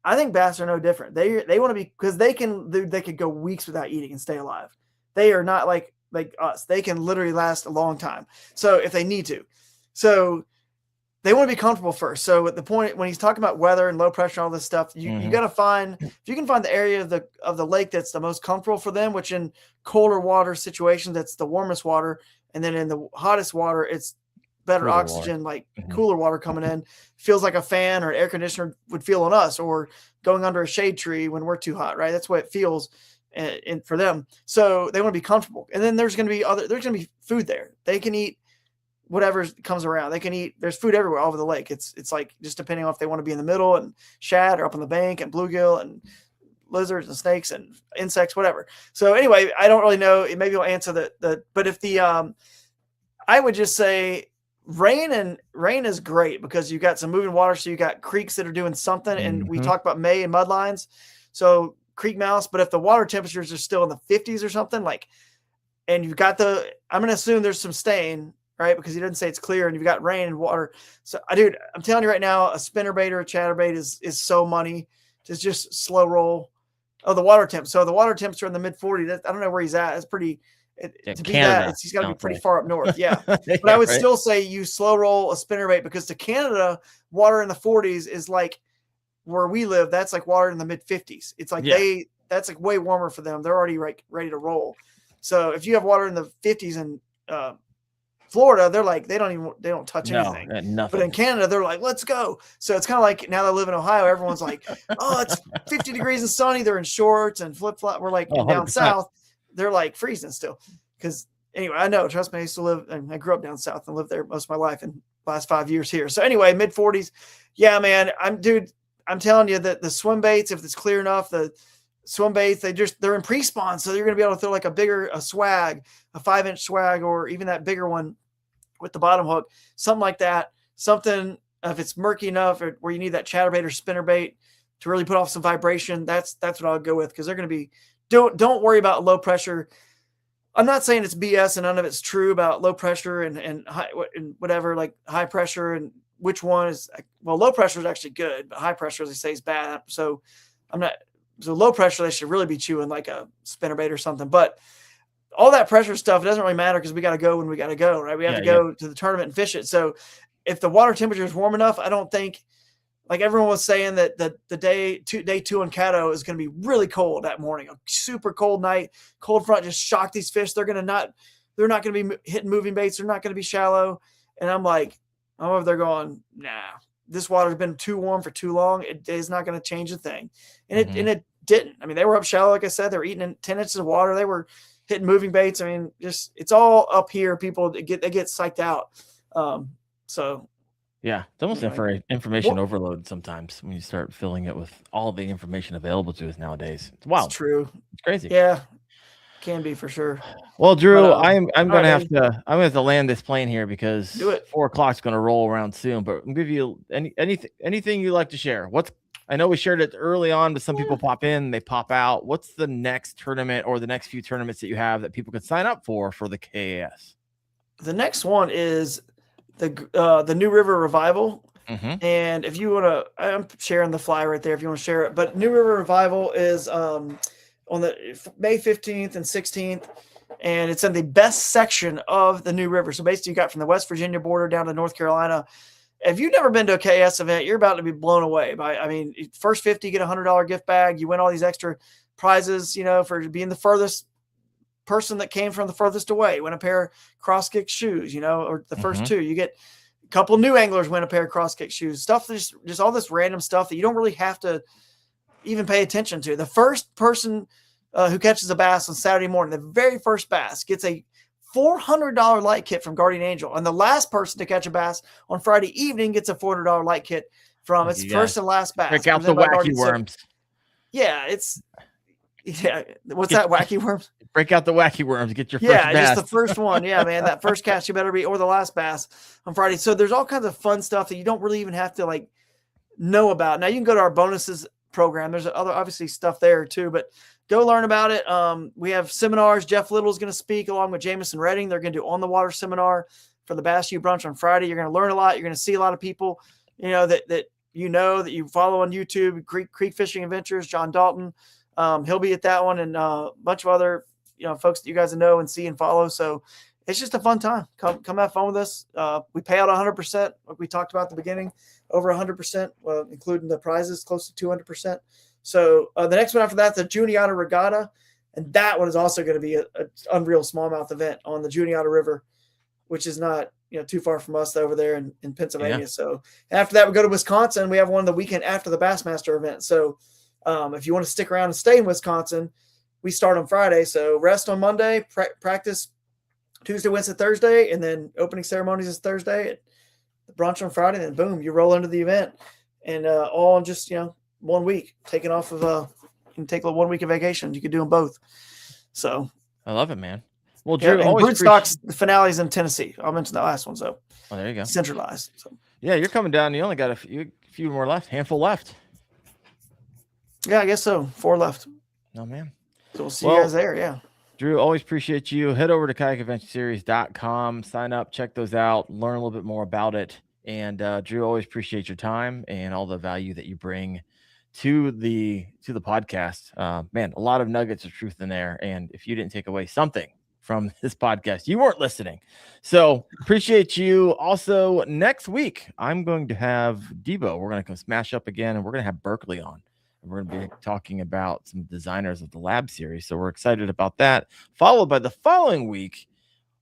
I think bass are no different. They want to be, because they could go weeks without eating and stay alive. They are not like us. They can literally last a long time. So if they need to. So they want to be comfortable first. So at the point when he's talking about weather and low pressure and all this stuff, you got to find, if you can find the area of the lake that's the most comfortable for them, which in colder water situations, that's the warmest water. And then in the hottest water, it's better cooler oxygen, water. Cooler water coming in, feels like a fan or an air conditioner would feel on us, or going under a shade tree when we're too hot, right? That's what it feels for them. So they want to be comfortable. And then there's going to be food there. They can eat whatever comes around. They can eat, there's food everywhere all over the lake. It's like, just depending on if they want to be in the middle and shad or up on the bank and bluegill and lizards and snakes and insects, whatever. So anyway, I don't really know. Maybe you'll answer but if I would just say, rain is great because you got some moving water. So you got creeks that are doing something. And we talked about May and mud lines. So creek mouse, but if the water temperatures are still in the 50s or something, like, and you've got I'm going to assume there's some stain, right? Because he didn't say it's clear and you've got rain and water. So dude, I'm telling you right now, a spinnerbait or a chatterbait is so money to just slow roll. Oh, the water temp. So the water temps are in the mid 40s. I don't know where he's at. It's pretty, to be that, he's got to be pretty far up north. Yeah. But I would still say you slow roll a spinnerbait because to Canada, water in the 40s is like where we live. That's like water in the mid 50s. It's like that's like way warmer for them. They're already like ready to roll. So if you have water in the 50s in Florida, they're like, they don't touch anything. But in Canada, they're like, let's go. So it's kind of like now that I live in Ohio, everyone's like, oh, it's 50 degrees and sunny. They're in shorts and flip flop. We're like down south, they're like freezing still. Because anyway, I know, trust me, I used to live, and I grew up down south and lived there most of my life and last 5 years here. So anyway, mid 40s. Yeah, man. I'm telling you that the swim baits, if it's clear enough, the swim baits, they're in pre-spawn. So you're going to be able to throw like a swag, a 5-inch swag, or even that bigger one with the bottom hook, something like that. Something, if it's murky enough or where you need that chatterbait or spinnerbait to really put off some vibration, that's what I'll go with. Cause they're going to be, don't worry about low pressure. I'm not saying it's BS and none of it's true about low pressure and high and whatever, like high pressure and which one is, well, low pressure is actually good, but high pressure, as they say, is bad. So low pressure, they should really be chewing like a spinnerbait or something. But all that pressure stuff, it doesn't really matter because we got to go when we got to go, right? We have to go to the tournament and fish it. So if the water temperature is warm enough, I don't think, like everyone was saying that the day two on Caddo is going to be really cold that morning, a super cold night, cold front, just shock these fish. They're not going to be hitting moving baits. They're not going to be shallow. And I'm like, I'm over there going, nah, this water's been too warm for too long. It is not going to change a thing. And it didn't. I mean, they were up shallow. Like I said, they were eating 10 inches of water. They were hitting moving baits. I mean, just, it's all up here. People they get psyched out. So
yeah, it's almost information overload sometimes when you start filling it with all the information available to us nowadays. It's wild.
It's true.
It's crazy.
Yeah, can be for sure.
Well, Drew, I'm gonna have to land this plane here because 4 o'clock's gonna roll around soon. But I'll give you anything you like to share. I know we shared it early on, but some people pop in, they pop out. What's the next tournament or the next few tournaments that you have that people can sign up for the KAS?
The next one is the New River Revival. And if you want to, I'm sharing the fly right there if you want to share it. But New River Revival is on the May 15th and 16th, and it's in the best section of the New River. So basically, you got from the West Virginia border down to North Carolina. If you've never been to a KS event, you're about to be blown away by. I mean, first 50, you get $100 gift bag. You win all these extra prizes, for being the furthest person that came from the furthest away. Win a pair of cross kick shoes, or the first two. You get a couple new anglers win a pair of cross kick shoes. Stuff just all this random stuff that you don't really have to even pay attention to. The first person who catches a bass on Saturday morning, the very first bass, gets a $400 light kit from Guardian Angel, and the last person to catch a bass on Friday evening gets a $400 light kit from its first and last bass.
Break out the wacky worms.
What's that, wacky worms?
Break out the wacky worms. Get your first bass.
Just the first one. Yeah, man, that first cast you better be, or the last bass on Friday. So there's all kinds of fun stuff that you don't really even have to know about. Now you can go to our bonuses program. There's other obviously stuff there too, but go learn about it. We have seminars. Jeff Little is going to speak along with Jameson Redding. They're going to do on the water seminar for the Bass U brunch on Friday. You're going to learn a lot. You're going to see a lot of people, that you follow on YouTube, Creek Fishing Adventures, John Dalton. He'll be at that one, and a bunch of other, folks that you guys know and see and follow. So it's just a fun time. Come have fun with us. We pay out 100%, like we talked about at the beginning, over 100%, including the prizes, close to 200%. So the next one after that, the Juniata Regatta, and that one is also going to be an unreal smallmouth event on the Juniata River, which is not too far from us over there in Pennsylvania. Yeah. So after that, we go to Wisconsin. We have one the weekend after the Bassmaster event. So if you want to stick around and stay in Wisconsin, we start on Friday. So rest on Monday, practice Tuesday, Wednesday, Thursday, and then opening ceremonies is Thursday. The brunch on Friday, and then boom, you roll into the event, and all in just 1 week. Taking off of you can take 1 week of vacation. You could do them both. So
I love it, man. Well, Drew,
and Broodstock's the finale's in Tennessee. I'll mention that last one. So
Oh, there you go.
centralized. So.
Yeah, you're coming down. You only got a few more left, handful left.
Yeah, I guess so. 4 left.
Oh, man.
So we'll see you guys there. Yeah.
Drew, always appreciate you. Head over to kayakadventureseries.com, sign up, check those out, learn a little bit more about it. And Drew, always appreciate your time and all the value that you bring to the podcast. Man, a lot of nuggets of truth in there. And if you didn't take away something from this podcast, you weren't listening. So appreciate you. Also, next week, I'm going to have Debo. We're going to come smash up again, and we're going to have Berkeley on. And we're going to be talking about some designers of the Lab series. So we're excited about that. Followed by the following week,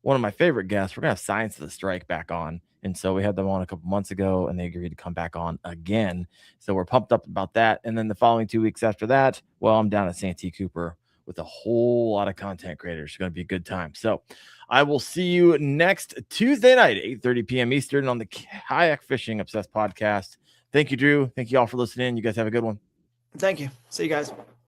one of my favorite guests, we're going to have Science of the Strike back on. And so we had them on a couple months ago, and they agreed to come back on again. So we're pumped up about that. And then the following 2 weeks after that, well, I'm down at Santee Cooper with a whole lot of content creators. It's going to be a good time. So I will see you next Tuesday night, 8:30 p.m. Eastern on the Kayak Fishing Obsessed podcast. Thank you, Drew. Thank you all for listening. You guys have a good one.
Thank you. See you guys.